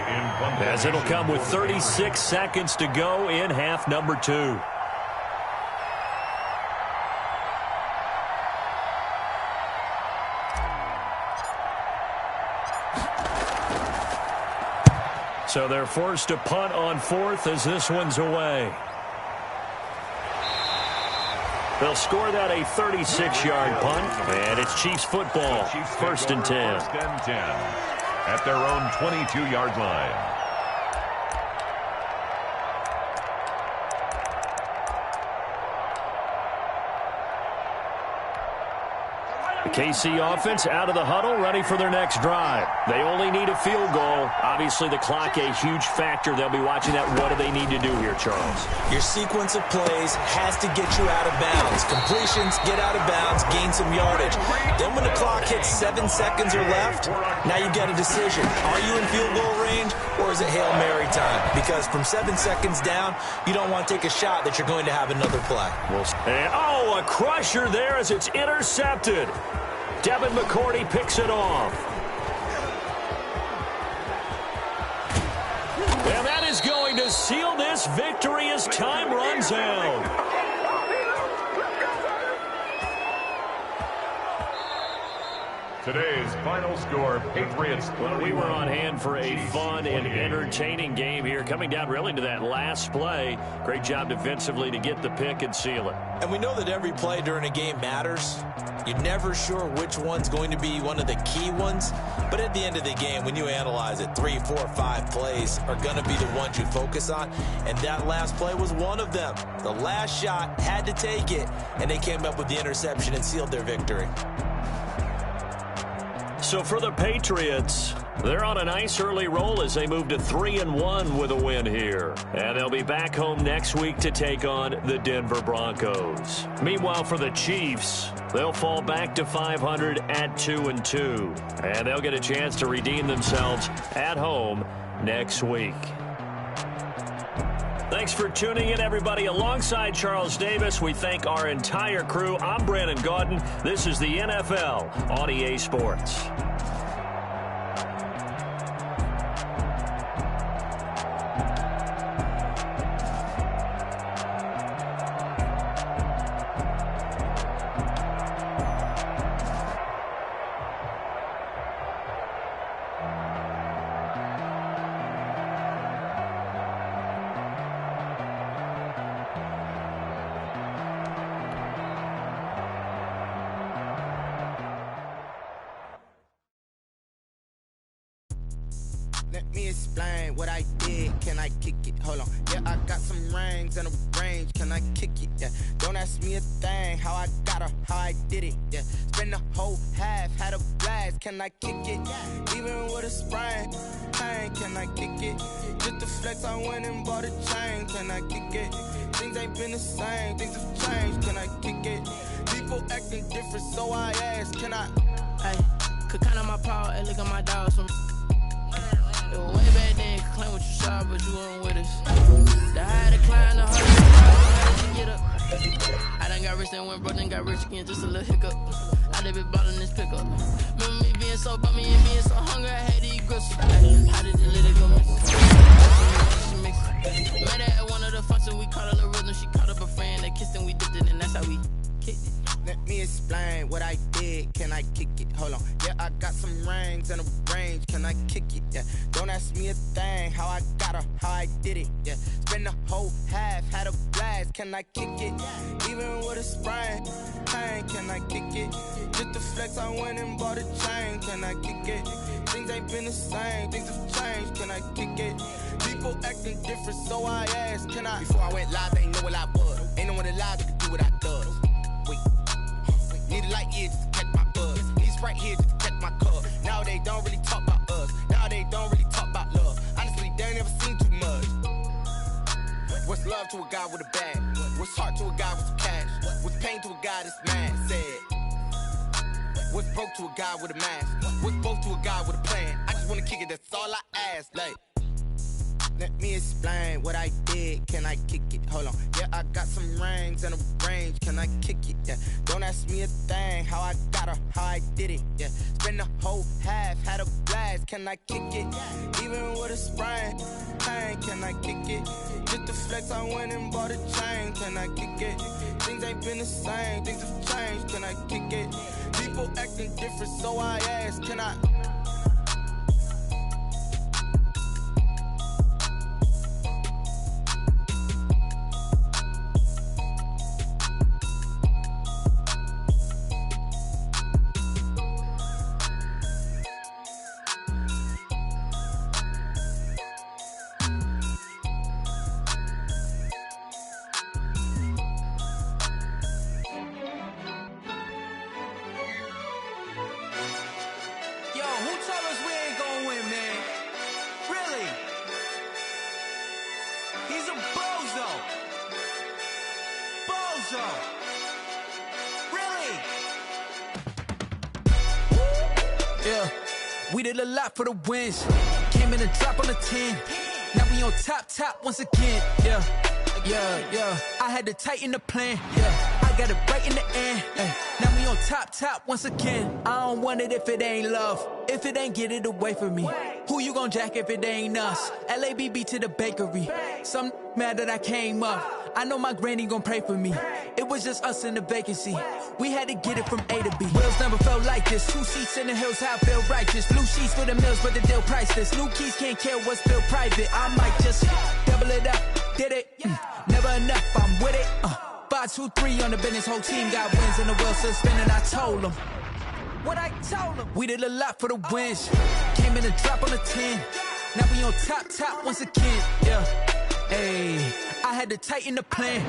Speaker 3: as it'll come with 36 seconds to go in half number 2. So they're forced to punt on 4th as this one's away. They'll score that a 36-yard punt, and it's Chiefs football, 1st and 10.
Speaker 4: 1st and 10 at their own 22-yard line.
Speaker 3: The KC offense out of the huddle, ready for their next drive. They only need a field goal. Obviously, the clock a huge factor. They'll be watching that. What do they need to do here, Charles?
Speaker 5: Your sequence of plays has to get you out of bounds. Completions, get out of bounds, gain some yardage. Then when the clock hits 7 seconds or left, now you get a decision. Are you in field goal range, or is it Hail Mary time? Because from 7 seconds down, you don't want to take a shot that you're going to have another play.
Speaker 3: And, a crusher there as it's intercepted. Devin McCourty picks it off. And that is going to seal this victory as time runs out.
Speaker 4: Today's final score, Patriots 31.
Speaker 3: Well, we were on hand for a fun and entertaining game here, coming down really to that last play. Great job defensively to get the pick and seal it.
Speaker 5: And we know that every play during a game matters. You're never sure which one's going to be one of the key ones. But at the end of the game, when you analyze it, 3, 4, 5 plays are going to be the ones you focus on. And that last play was one of them. The last shot had to take it, and they came up with the interception and sealed their victory.
Speaker 3: So for the Patriots, they're on a nice early roll as they move to 3-1 with a win here. And they'll be back home next week to take on the Denver Broncos. Meanwhile, for the Chiefs, they'll fall back to 500 at 2-2. And they'll get a chance to redeem themselves at home next week. Thanks for tuning in, everybody. Alongside Charles Davis, we thank our entire crew. I'm Brandon Gaudin. This is the NFL on EA Sports.
Speaker 8: Let me explain what I did. Can I kick it? Hold on. Yeah, I got some rings and a range. Can I kick it? Yeah. Don't ask me a thing. How I got her, how I did it. Yeah. Spend the whole half, had a blast. Can I kick it? Even with a sprain, pain. Can I kick it? Just to flex, I went and bought a chain. Can I kick it? Things ain't been the same. Things have changed. Can I kick it? People acting different, so I ask. Can I?
Speaker 7: Hey, could count on my power and look at my dogs from. Way back then, could claim what you saw, but you weren't with us. The higher the climb, the harder to get up. I done got rich and went broke, then got rich again, just a little hiccup. I done been ballin' this pickup. Remember me being so bummy and being so hungry, I had to eat grits. How did the little go miss? She mixed. Met her at one of the functions, we caught a little rhythm. She caught up a friend, they kissed and we dipped it, and that's how we kicked it.
Speaker 8: Let me explain what I did. Can I kick it? Hold on. Yeah, I got some rings and a range. Can I kick it? Yeah. Don't ask me a thing. How I got her, how I did it. Yeah. Spend the whole half, had a blast. Can I kick it? Even with a sprain, pain. Can I kick it? Just to flex, I went and bought a chain. Can I kick it? Things ain't been the same. Things have changed. Can I kick it? People acting different, so I asked. Can I? Before I went live, they ain't know what I was. Ain't no one alive that could do what I does. Wait. Need a light here just to catch my buzz. Need Sprite here just to catch my cup. Now they don't really talk about us. Now they don't really talk about love. Honestly, they ain't never seen too much. What's love to a guy with a bag? What's heart to a guy with some cash? What's pain to a guy that's mad? Said. What's broke to a guy with a mask? What's broke to a guy with a plan? I just wanna kick it, that's all I ask. Like, let me explain what I did. Can I kick it? Hold on. Yeah, I got some rings and a range. Can I kick it? Yeah. Don't ask me a thing. How I got her, how I did it. Yeah. Spend the whole half, had a blast. Can I kick it? Even with a sprain, pain. Can I kick it? Just to flex, I went and bought a chain. Can I kick it? Things ain't been the same. Things have changed. Can I kick it? People acting different, so I ask. Can I?
Speaker 1: Really? He's a bozo. Bozo. Really? Yeah. We did a lot for the wins. Came in a drop on the 10. Now we on top once again. Yeah. I had to tighten the plan. Yeah. I got it right in the end. Now we on top once again. I don't want it if it ain't love. If it ain't, get it away from me. Who you gon' jack if it ain't us? LABB to the bakery. Some mad that I came up. I know my granny gon' pray for me. It was just us in the vacancy. We had to get it from A to B. Wheels never felt like this. 2 seats in the hills, how I feel righteous. Blue sheets for the mills, but the deal priceless. New keys can't care what's still private. I might just double it up. Did it? Never enough, I'm with it. 5, 2, 3 on the business. Whole team got wins and the wheels still spinning. I told them what I told them. We did a lot for the wins. Came in a drop on the 10. Now we on top once again. Yeah. Ayy, I had to tighten the plan.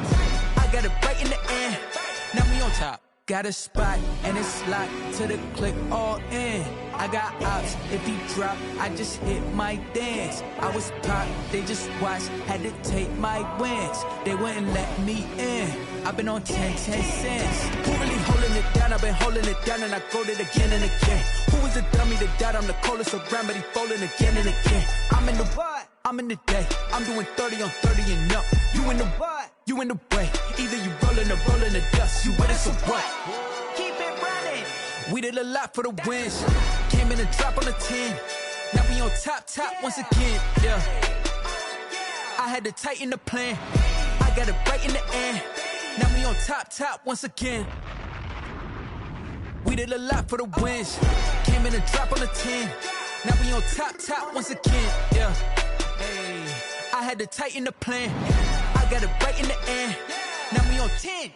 Speaker 1: I got it right in the end. Now we on top. Got a spot and it's locked to the click all in. I got ops, if he drop, I just hit my dance. I was pop, they just watched, had to take my wins. They wouldn't let me in. I've been on 10 cents. Who really holding it down? I've been holding it down and I go it again and again. Who was the dummy to doubt? I'm the coldest around, but he folding again and again. I'm in the what? I'm in the day. I'm doing 30 on 30 and up. You in the what? You in the way. Either you rolling or rolling the dust. You with us or what? Keep it running. We did a lot for the wins. Came in a drop on the 10. Now we on top once again. Yeah. I had to tighten the plan. I got it right in the end. Now we on top once again. We did a lot for the wins. Came in a drop on the 10. Now we on top once again. Yeah. Hey, I had to tighten the plan. I got it right in the end. Now we on 10.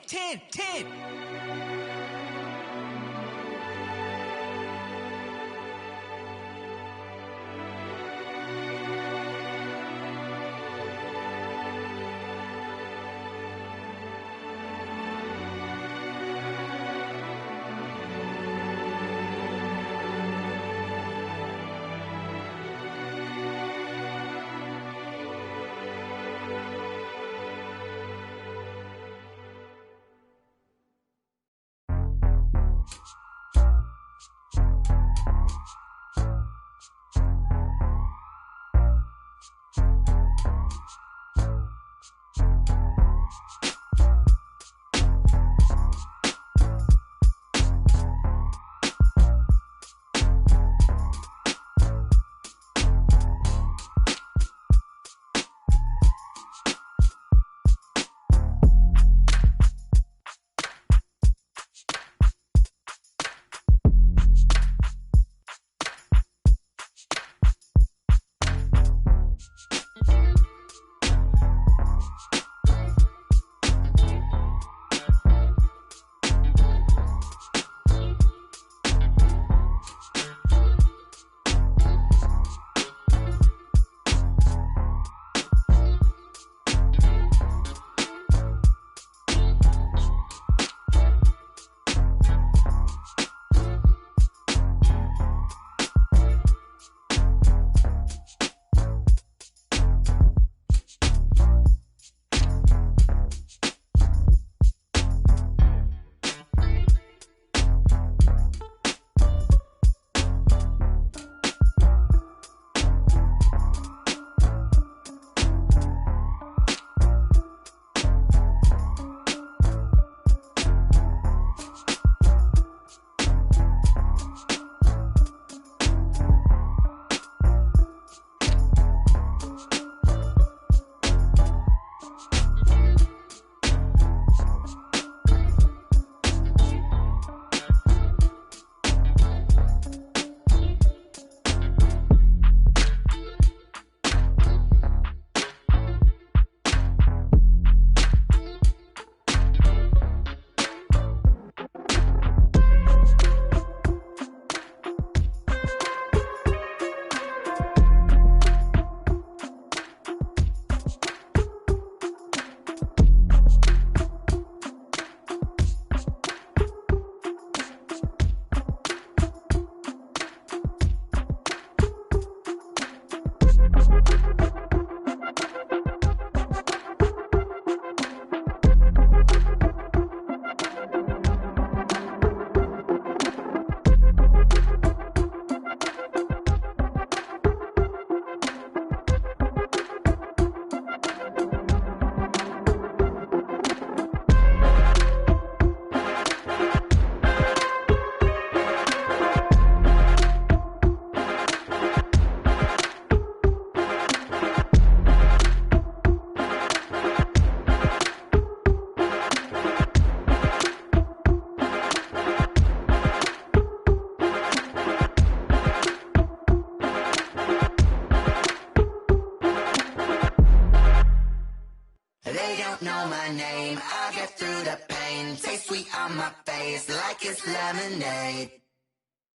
Speaker 2: like it's lemonade.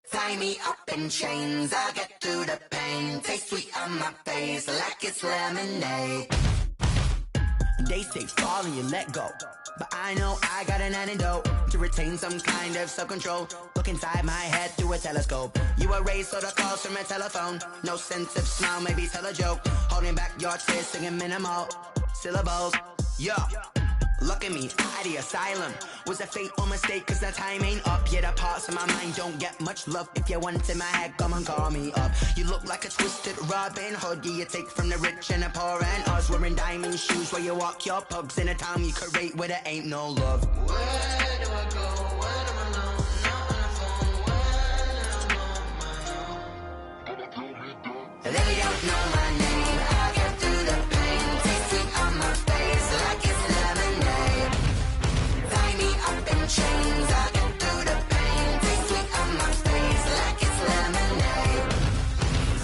Speaker 2: Tie me up in chains, I'll get through the pain. Taste sweet on my face like it's lemonade.
Speaker 8: They say fall and you let go, but I know I got an antidote to retain some kind of self-control. Look inside my head through a telescope. You erase all the calls from a telephone. No sense of smile, maybe tell a joke. Holding back your tears, singing minimal syllables. Yeah, look at me, out the asylum. Was a fate or mistake, cause the time ain't up. Yeah, the parts of my mind don't get much love. If you want in my head, come and call me up. You look like a twisted Robin Hood. Yeah, you take from the rich and the poor and us. Wearing diamond shoes where you walk your pugs. In a town you create where there ain't no love.
Speaker 2: Where do I go? When I'm alone? Not on the phone. When I'm on my own. They don't know my name. I get through the pain. Taste sweet on my face like it's lemonade. Tie me up in chains. I get through the pain. Taste sweet on my face like it's lemonade.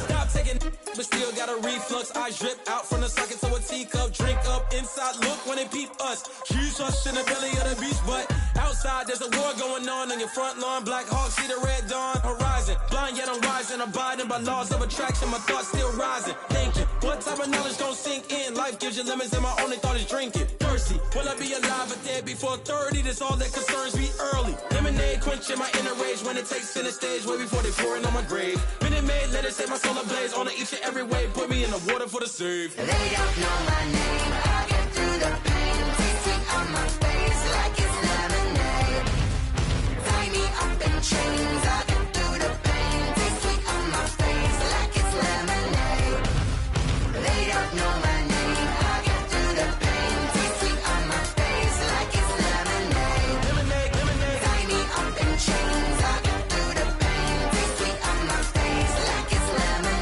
Speaker 1: Stop taking, but still got a reflux. I drip out from the socket to a teacup. Drink up inside, look when they peep us. Huge us in the belly of the beach, but outside there's a war going on your front lawn. Black Hawk, see the red dawn horizon. Blind yet I'm rising, abiding by laws of attraction. My thoughts still rising. Thinking, what type of knowledge don't sink in? Life gives you lemons and my only thought is drinking. Thirsty, will I be alive or dead before 30? That's all that concerns me early. Lemonade quenching my inner rage when it takes center stage way before they pour it on my grave. Minute Maid, let it set my soul ablaze on each and every way. Put me in the water for the save.
Speaker 2: They don't know my name. I get through the pain. Taste sweet on my face like it's lemonade. Tie me up in chains. I get through the pain. Taste sweet on my face like it's lemonade. They don't know my name. I get through the pain. Taste sweet on my face like it's lemonade.
Speaker 1: Lemonade, lemonade.
Speaker 2: Tie me up in chains. I get through the pain. Taste sweet on my face like it's lemonade.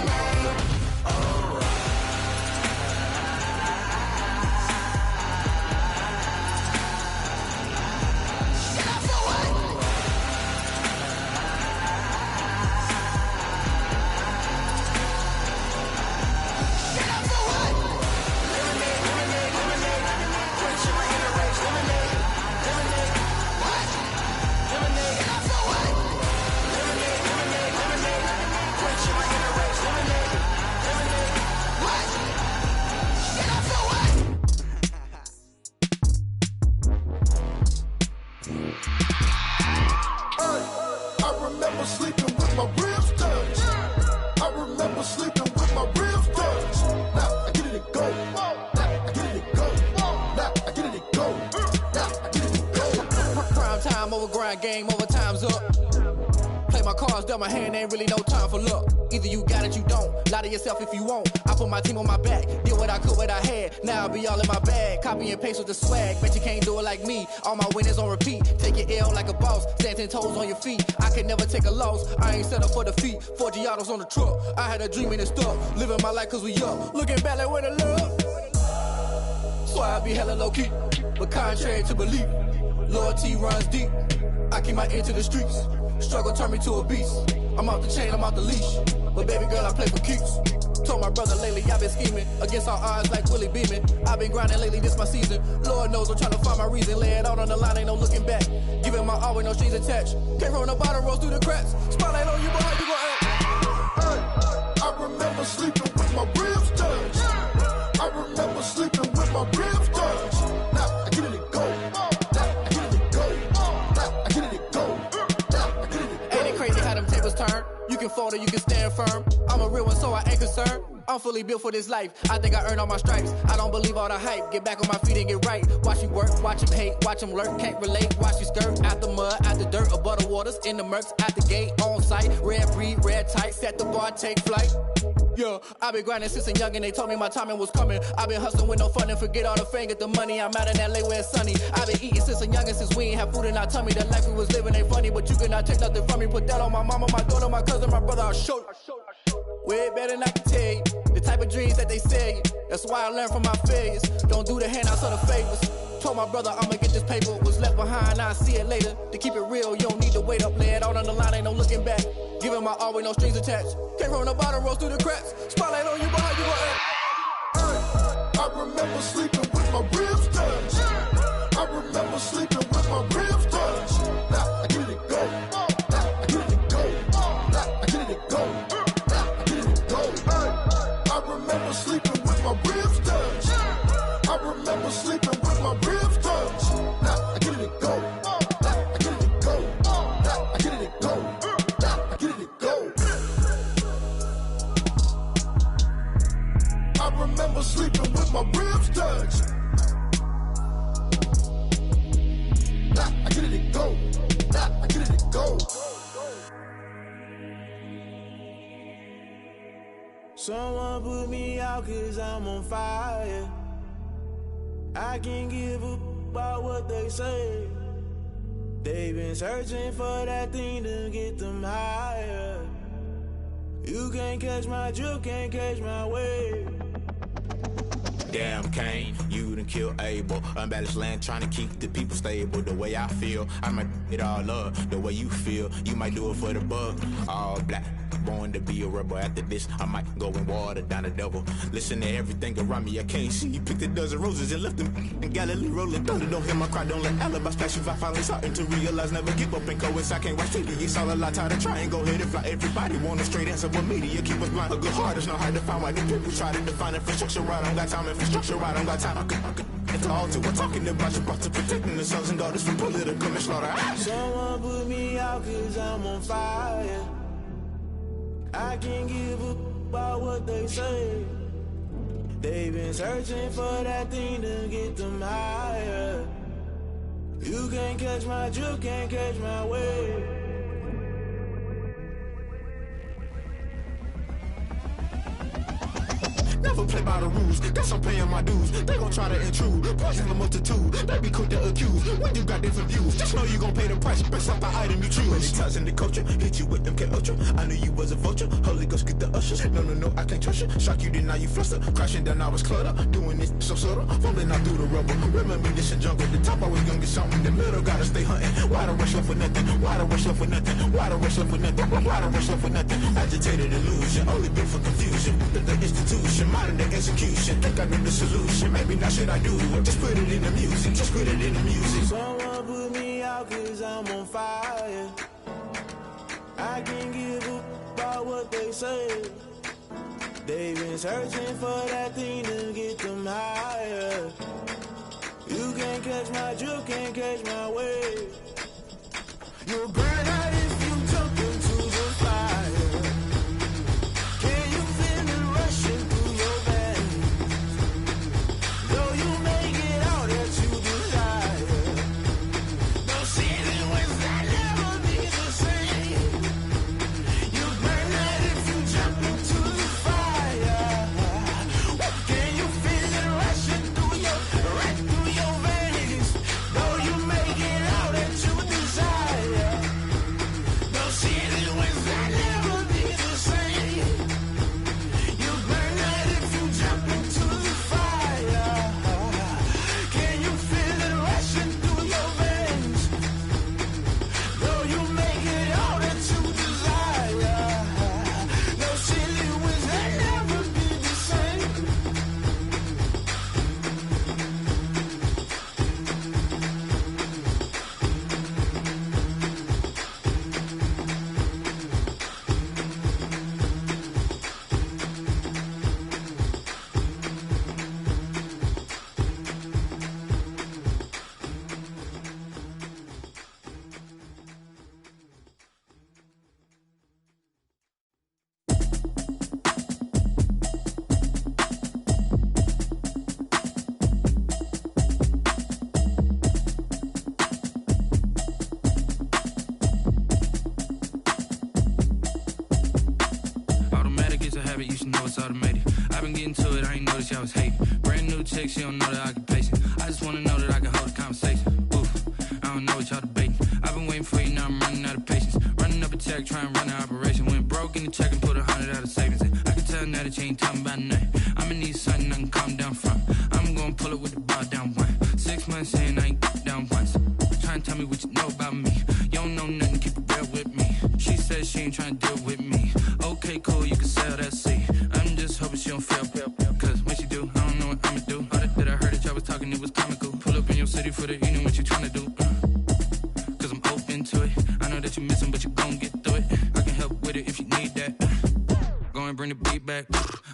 Speaker 9: I remember sleeping with my ribs touched. I remember sleeping with my ribs touched. Now I get it and go. Now I get it and go. Now I get it and go. Now I get it and go.
Speaker 7: Prime time over grind game, over time's up. Play my cards, dealt my hand, ain't really no time for luck. Either you got it, you don't. Lie to yourself if you won't. I put my team on my back, did what I could, what I had. Now I'll be all in my bag, copy and paste with the swag. Bet you can't do it like me. All my winners on repeat. Take your L like a boss, stand 10 toes on your feet. I can never take a loss. I ain't set up for defeat. 4 Giottos on the truck. I had a dream and it stuck. Living my life cause we up. Looking back like where the love. So I be hella low key, but contrary to belief, loyalty runs deep. I keep my ear to the streets. Struggle turned me to a beast. I'm off the chain, I'm off the leash. But baby girl, I play for keeps. Told my brother lately, I've been scheming against all odds like Willie Beeman. I've been grinding lately, this my season. Lord knows I'm trying to find my reason. Lay it out on the line, ain't no looking back. Giving my all with no strings attached. Came from the bottom, rose through the cracks. Spotlight on you, boy, how you gon' act?
Speaker 9: Hey, I remember sleeping with my ribs touched. I remember sleeping with my ribs touched. Now I get it and go. Now I get it and go. Now I get it and go. Now I get it and go.
Speaker 7: Ain't it crazy how them tables turn? You can fold or you can stand firm. I'm a real one, so I ain't concerned. I'm fully built for this life. I think I earned all my stripes. I don't believe all the hype. Get back on my feet and get right. Watch you work, watch him hate, watch him lurk. Can't relate, watch you skirt. Out the mud, out the dirt, above the waters, in the murks, out the gate, on site. Red breed, red tight, set the bar, take flight. Yeah, I been grinding since a youngin', they told me my timing was coming. I been hustling with no fun and forget all the fame, get the money. I'm out in LA where it's sunny. I been eating since a youngin', since we ain't have food in our tummy. The life we was living ain't funny, but you cannot take nothing from me. Put that on my mama, my daughter, my cousin, my brother, I'll show you. Way better than I can tell you. The type of dreams that they sell you. That's why I learned from my failures. Don't do the handouts or the favors. Told my brother I'ma get this paper. Was left behind, I'll see it later. To keep it real, you don't need to wait up. Lay it out on the line, ain't no looking back. Giving my all with no strings attached. Came from the bottom, rose through the cracks. Spotlight on you, but how you gon' act?
Speaker 9: Hey, I remember sleeping with my ribs touched. I remember sleeping with my ribs touched. Now I get it go. I get it go. I get it go. I get it go. I remember sleeping with my ribs touched. I remember sleeping with my ribs touched. Now I get it go. I get it go. I get it go. I get it go. I remember sleeping with my ribs touched. Now I get it go. Now I get it go.
Speaker 10: Someone put me out 'cause I'm on fire. I can't give up about what they say. They've been searching for that thing to get them higher. You can't catch my drift, can't catch my wave.
Speaker 11: Damn, Kane, you done killed Abel. Unbalanced land, trying to keep the people stable. The way I feel, I might it all up. The way you feel, you might do it for the bug. All black, born to be a rebel. After this, I might go and water down the devil. Listen to everything around me, I can't see. You picked a dozen roses and left them in Galilee rolling thunder. Don't hear my cry, don't let alibi splash you. I finally starting to realize, never give up and coincide. Can't watch TV, it's all a lot. Tired of trying, go ahead and fly. Everybody want a straight answer, but media keep us blind. A good heart is not hard to find. Why the people try to define infrastructure right? I don't got time, infrastructure right? I don't got time. I could it's all to we're talking about you, brought to protecting the sons and daughters from political manslaughter.
Speaker 10: Someone put me out 'cause I'm on fire. I can't give up about what they say. They've been searching for that thing to get them higher. You can't catch my drift, can't catch my wave.
Speaker 11: Never play by the rules, guess I'm paying my dues. They gon' try to intrude, poison the multitude. They be quick to accuse, when you got different views. Just know you gon' pay the price, based off the item you choose. Many times in the culture, hit you with them K-Ultra. I knew you was a vulture, Holy Ghost get the ushers. No, I can't trust you. Shock you, then now you fluster. Crashing down, I was cluttered. Doing this so subtle, falling out through the rubble. Remember this in jungle, the top always gonna get something. In the middle, gotta stay hunting. Why the rush left for nothing? Why the rush left for nothing? Why the rush left for nothing? Why the rush left for nothing? Agitated illusion, only built for confusion. The institution, modern day execution. Think I know the solution, maybe not should I do it. Just put it in the music, just put it in the music.
Speaker 10: Someone put me out 'cause I'm on fire. I can't give up about what they say. They've been searching for that thing to get them higher. You can't catch my drift, can't catch my wave. You'll burn out if you jump into the fire. Can you feel it rushing through your veins? Though you make it all that you desire. No city was that never be the same. You burn out if you jump into the fire. Can you feel it rushing through your veins? Though you make it all that you desire. No city was that never be the same. You burn out if you jump into the fire. Can you feel it rushing through your veins? Though you make it all that you desire. No city was that never be the same.
Speaker 7: Automatic is a habit, you should know it's automated. I've been getting to it, I ain't noticed y'all was hating. Brand new chick, she don't know that I can pace it. I just wanna know that I can hold a conversation. Oof, I don't know what y'all debating. I've been waiting for you, now I'm running out of patience. Running up a check, trying to run an operation. Went broke in the check and put 100 out of savings in. I can tell now that you ain't talking about nothing. I'ma need something I can calm down from. I'm gonna pull it with the bar down one. 6 months in, I ain't down once. Trying to tell me what you know about me. You don't know nothing, keep it real with me. She says she ain't trying to deal with me. Okay, cool, you can sell that seat. I'm just hoping she don't fail. Cause when she do, I don't know what I'ma do. All that I heard that y'all was talking, it was comical. Pull up in your city for the evening, what you trying to do? Cause I'm open to it. that you missing, but you gon' get through it. I can help with it if you need that. Go and bring the beat back.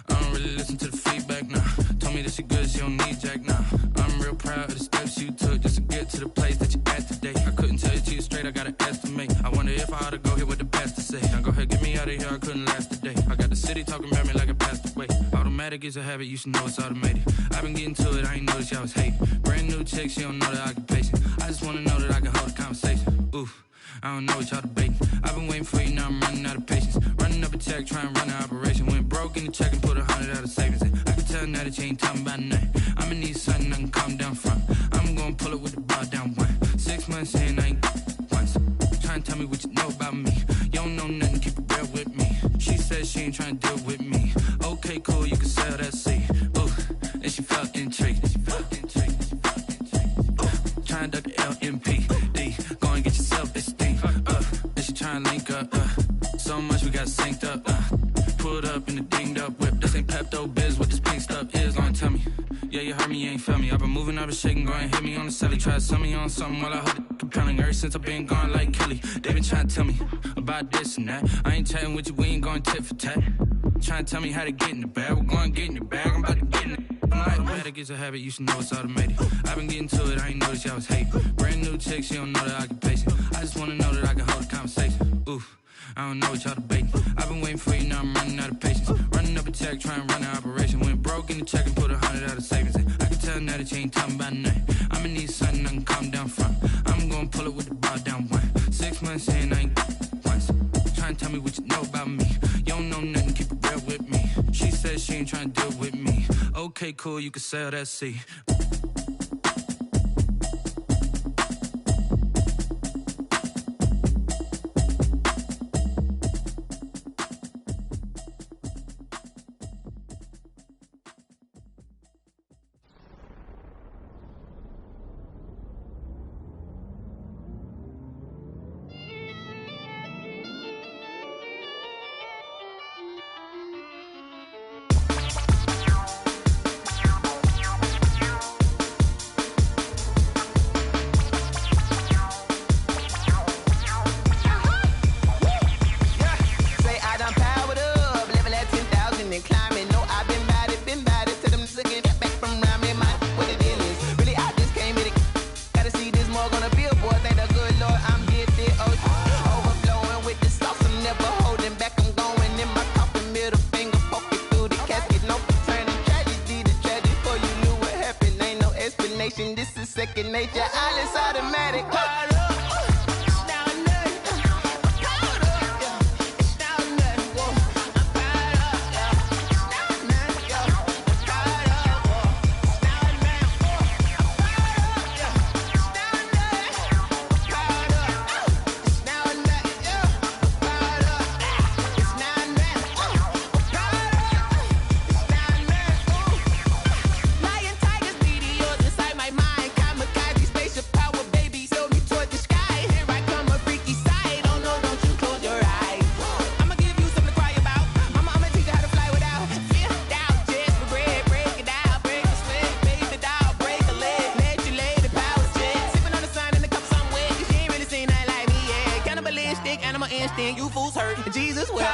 Speaker 7: I don't really listen to the feedback, nah. Told me that she good, she don't need jack, nah. I'm real proud of the steps you took just to get to the place that you at today. I couldn't tell you to you straight, I gotta estimate. I wonder if I ought to go here with the pastor say. Now go ahead, get me out of here, I couldn't last a day. I got the city talking about me like I passed away. Automatic is a habit, you should know it's automated. I've been getting to it, I ain't noticed y'all was hating. Brand new chick, she don't know the occupation. I just wanna know that I can hold a conversation. Oof. I don't know what y'all debating. I've been waiting for you, now I'm running out of patience. Running up a check, trying to run an operation. Went broke in the check and put 100 out of savings in. I can tell now that you ain't talking about nothing. I'ma need something I can calm down from. I'm gonna pull it with the bar down one. 6 months in, I ain't once. Trying to tell me what you know about me. You don't know nothing, keep it real with me. She said she ain't trying to deal with me. Okay, cool, you can sell that seed. Ooh, and she felt intrigued. Trying to duck the LMPD. Go and get yourself this thing. And she trying to link up. So much we got synced up. Pulled up in the dinged up whip. This ain't Pepto Biz, what this pink stuff is. Don't tell me. Yeah, you heard me, you ain't felt me. I've been moving, I've been shaking, go and hit me on the celly. Try to sell me on something while I hold it compelling. Ever since I've been gone like Kelly, they been trying to tell me about this and that. I ain't chatting with you, we ain't going tit for tat. Trying to tell me how to get in the bag. We're going to get in the bag, I'm about to get in it. Automatic is a habit, you should know it's automated. I've been getting to it, I ain't noticed y'all was hating. Brand new chick, she don't know the occupation. I just wanna know that I can hold a conversation. Oof, I don't know what y'all debating. I've been waiting for you, now I'm running out of patience. Running up a check, trying to run an operation. Went broke in the check and put 100 out of savings in. I can tell now that you ain't talking about nothing. I'ma need something I can calm down from. I'm gonna pull it with the bar down one. 6 months in, I ain't once. Trying to tell me what you know about me. You don't know nothing, keep it real with me. She said she ain't trying to deal with me. Okay, cool, you can sell that seed.
Speaker 8: This is second nature, all is automatic. You fools hurt. Jesus will.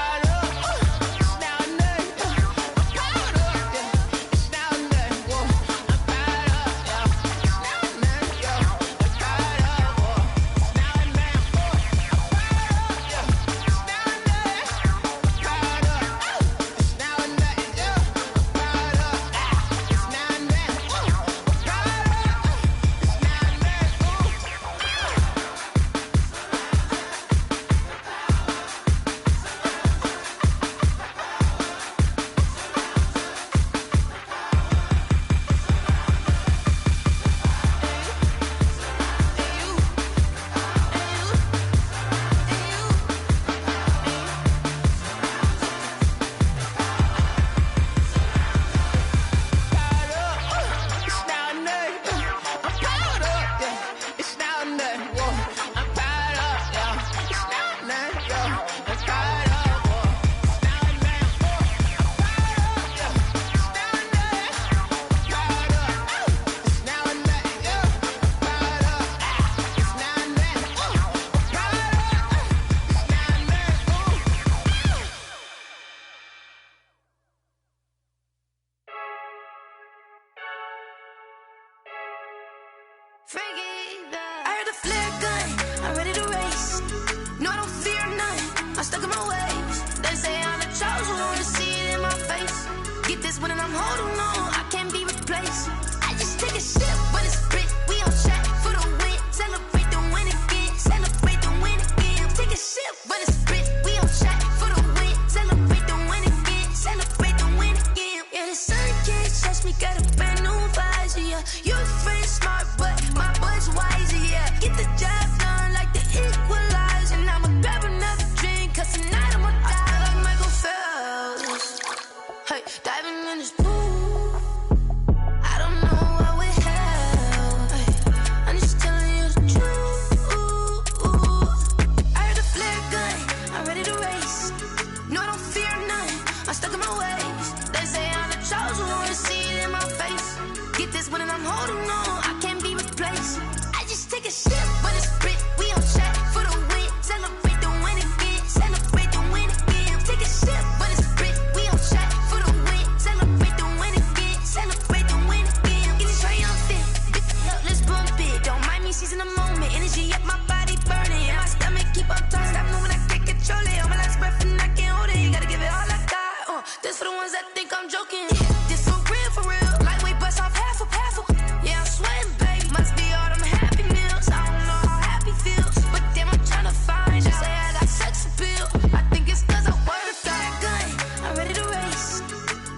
Speaker 2: I'm stuck in my ways. They say I'm the chosen one, to see it in my face. Get this one and I'm holding on, I can't be replaced. I just take a sip when it's split. We on track for the win. Celebrate the win again. Celebrate the win again. Take a sip when it's split. We on track for the win. Celebrate the win again. Celebrate the win again. Yeah, the sun can't touch me. Got a brand new visor. Yeah, you're friend smart, but my boy's wiser. Yeah, get the job done like the equalizer. And I'ma grab another drink, 'cause tonight I'ma die like Michael Phelps. Hey, diving in this pool. I don't know what we have. Hey, I'm just telling you the truth. I heard the flare gun. I'm ready to race. No, I don't fear none. I'm stuck in my ways. They say I'm the chosen one, to see it in my face. Get this one and I'm holding on, I can't be replaced. I just take a sip when it's split. We on track for the win. Celebrate the win again. Celebrate the win again. Take a sip when it's split. We on track for the win. Celebrate the win again. Celebrate the win again. Get it triumphant. Let's bump it. Don't mind me seizing the moment. Energy up my body burning. And my stomach keep on turning. Stop moving, I can't control it. On my last breath and I can't hold it. You gotta give it all I got. This for the ones that think I'm joking. This for real, for real. Lightweight bust off half a. Yeah, I'm sweating, baby. Must be all them happy meals. I don't know how happy feels, but damn, I'm trying to find. She say I got sex appeal. I think it's 'cause I wear the fat gun. I'm ready to race.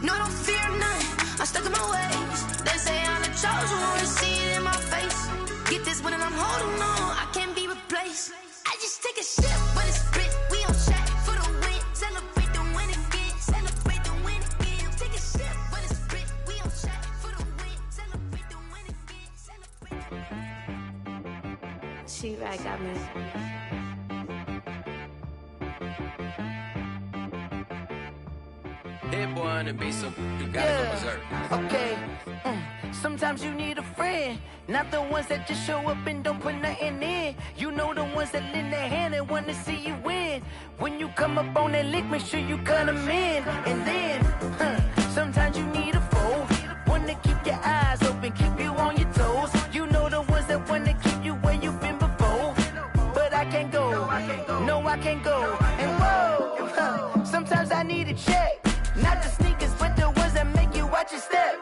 Speaker 2: No, I don't fear none. I'm stuck in my ways. They say I'm the chosen one, to see it in my face. Get this one and I'm holding on, I can't be replaced. I just take a sip when it's split. We on track for the win. Celebrate the win again. Celebrate the win again. Take a sip when it's split. We on track for the win. Celebrate the win again. Celebrate the win.
Speaker 12: She right got me.
Speaker 13: Hit boy on the beat, so you gotta go berserk.
Speaker 7: Okay. Sometimes you need a friend, not the ones that just show up and don't put nothing in. You know the ones that lend their hand and want to see you win. When you come up on that lick, make sure you cut them in. And then, sometimes you need a foe, one to keep your eyes open, keep you on your toes. You know the ones that want to keep you where you've been before. But I can't go, no I can't go. And whoa, sometimes I need a check. Not the sneakers, but the ones that make you watch your step.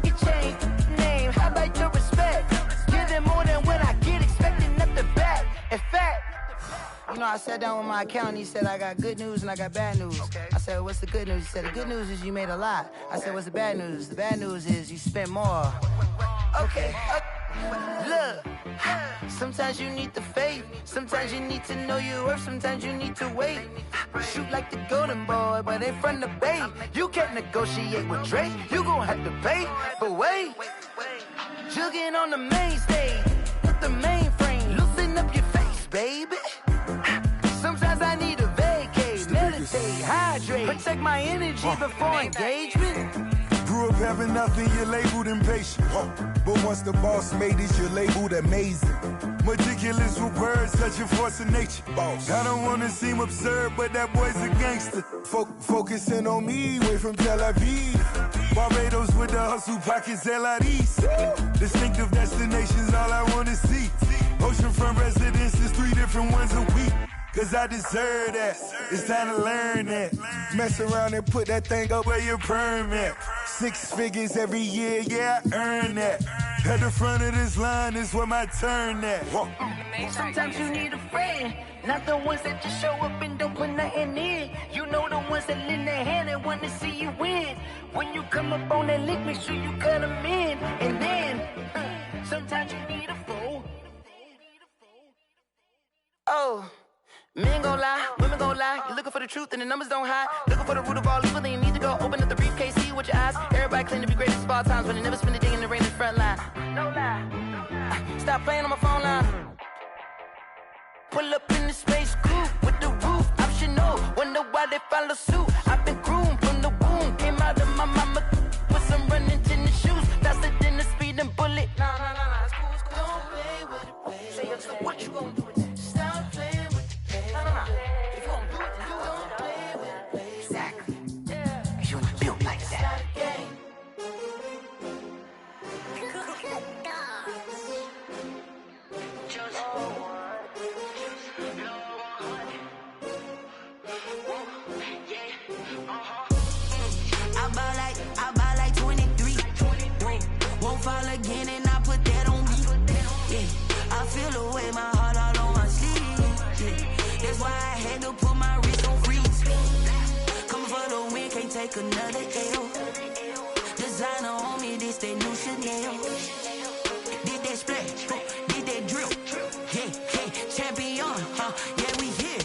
Speaker 7: Your chain, name, how about your respect? Give them more than what I get, expecting up the back. In fact, you know, I sat down with my accountant, he said I got good news and I got bad news. I said, what's the good news? He said, the good news is you made a lot. I said, what's the bad news? The bad news is you spent more. Okay, look, sometimes you need the faith, sometimes you need to know your worth, sometimes you need to wait. Shoot like the golden boy, but ain't from the bay. You can't negotiate with Drake, you gon' have to pay. But wait, jugging on the main stage, with the mainframe, loosen up your face, baby. Sometimes I need a vacate, meditate, hydrate, protect my energy before engagement.
Speaker 14: Grew up having nothing, you're labeled impatient. But once the boss made it, you're labeled amazing. Meticulous with words, such a force of nature. I don't wanna seem absurd, but that boy's a gangster. Focusing on me, way from Tel Aviv. Barbados with the hustle pockets, LIDs. Distinctive destinations, all I wanna see. Oceanfront residences, 3 different ones a week. 'Cause I deserve that, it's time to learn that. Mess around and put that thing up where your perm at. 6 figures every year, yeah, I earn that. At the front of this line is where my turn at.
Speaker 7: Sometimes you need a friend, not the ones that just show up and don't put nothing in. You know the ones that lend their hand and want to see you win. When you come up on that lick, make sure you cut them in. And then, sometimes you need a fool. Oh. Men gon' lie, women gon' lie. You're looking for the truth and the numbers don't hide. Looking for the root of all evil, then you need to go open up the briefcase, see with your eyes. Everybody claim to be greatest of all times, but they never spend a day in the rain in the front line. No lie. Stop playing on my phone line. Pull up in the space coupe with the roof optional. Wonder why they follow suit. I've been groomed from the womb. Came out of my mama with some running tennis shoes. Faster than a speeding bullet. Nah, it's cool, it's cool. Don't play with it, baby. Say so what you gon' do with it? Stop playing with it, baby. Nah. If you gon' do it, then you don't play with it, baby. Exactly. Yeah. 'Cause you ain't built like that.
Speaker 2: take another L. Designer on me, this that new Chanel. Did that splash, did that drill. Yeah, champion, yeah, we here.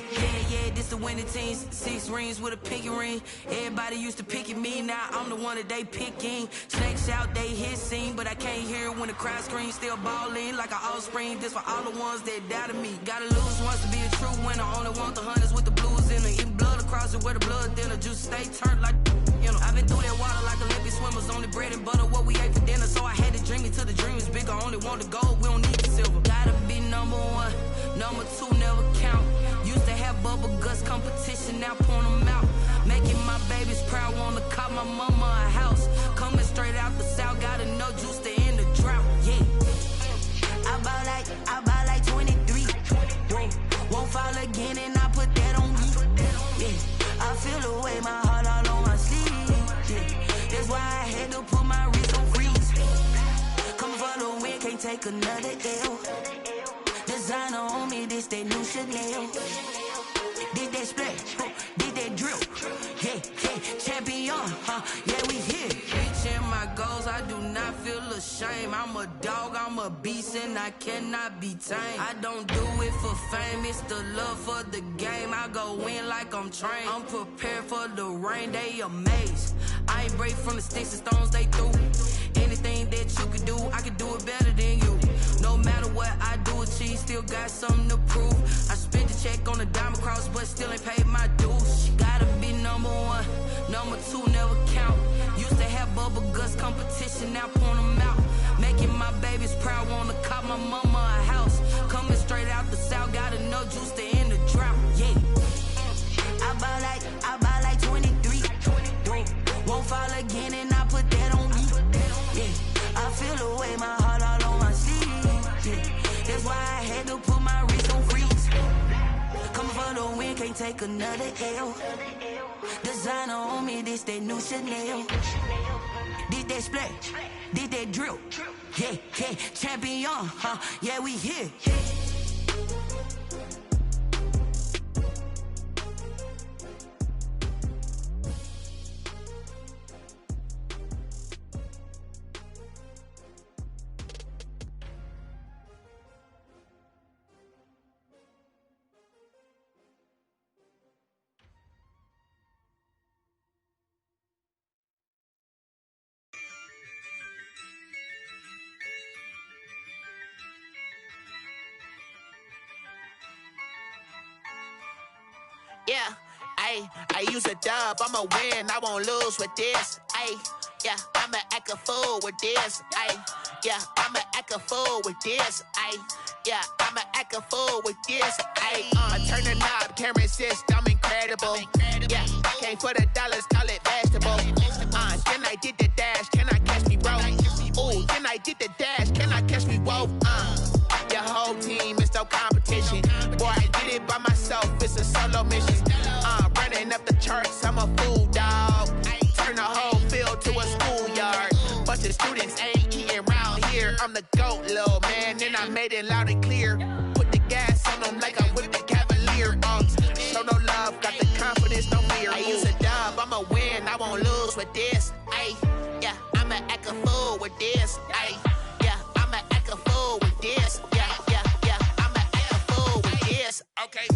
Speaker 2: Yeah, this the winning team. 6 rings with a pinky ring. Everybody used to pick at me, now I'm the one that they picking. Snakes out, they hit scene, but I can't hear when the crowd screams. Still ballin' like an offspring. This for all the ones that doubted me. Gotta lose once to be a true winner. Only want the hunters with the blues in it. Eating blood across it where the blood dinner. Juice stay turned like, you know. I've been through that water like Olympic swimmers. Only bread and butter, what we ate for dinner. So I had to dream it till the dream is bigger. Only want the gold, we don't need the silver. Gotta be number 1, number 2 never count. Used to have bubble guts competition, now point them out. Making my babies proud, wanna call my mama a house. Coming straight out the south, gotta know juice to end the drought. Yeah, I bought like 23. Whoa, won't fall again, and I put that on me. Yeah, I feel the way, my heart all on my sleeve. Yeah, that's why I had to put my wrist on freeze. Coming for the win, can't take another L. Designer on me, this that new Chanel. Did that splash, did that drill. Yeah, champion, yeah, we here. Reaching my goals, I do not feel ashamed. I'm a dog, I'm a beast, and I cannot be tamed. I don't do it for fame, it's the love for the game. I go in like I'm trained. I'm prepared for the rain, they amazed. I ain't break from the sticks and stones they threw. Anything that you could do, I could do it better than you. No matter what I do, achieve, still got something to prove. I spent the check on the diamond cross, but still ain't paid my dues. She gotta be number 1, number 2 never count. Used to have bubble guts competition, now point them out. Making my babies proud, wanna call my mama a house. Coming straight out the south, gotta know juice to end the drought. Yeah, I bought like 23. Won't fall again, and I put that on me. Yeah, I feel the way, my heart all on my sleeve. Yeah, that's why I had to put my wrist on freeze. Coming for the win, can't take another L. Designer on me, this that new Chanel. Did that splash, did that drill. Yeah, champion, yeah, we here.
Speaker 15: Yeah, I use a dub, I'ma win, I won't lose with this. Yeah, I'ma act a fool with this. Yeah, I'ma act a fool with this. Yeah, I'ma act a fool with this. I turn the knob, can't resist, I'm incredible. Yeah, came for the dollars, call it vegetable. Then I did the dash, can I catch me, bro? Ooh, then I did the dash, can I catch me, whoa? Your whole team is no competition. Boy, I did it by myself, it's a solo mission. Running up the charts, I'm a fool, dog. Turn the whole field to a schoolyard. Bunch of students ain't eating round here. I'm the GOAT, little man, and I made it loud and clear. Put the gas on them like I'm with the Cavalier. Show no love, got the confidence, no fear. I use a dub, I'ma win, I won't lose with this. Yeah, I'ma act a fool with this. Yeah, I'ma act a fool with this. Yeah, I'ma act a fool with this. Okay.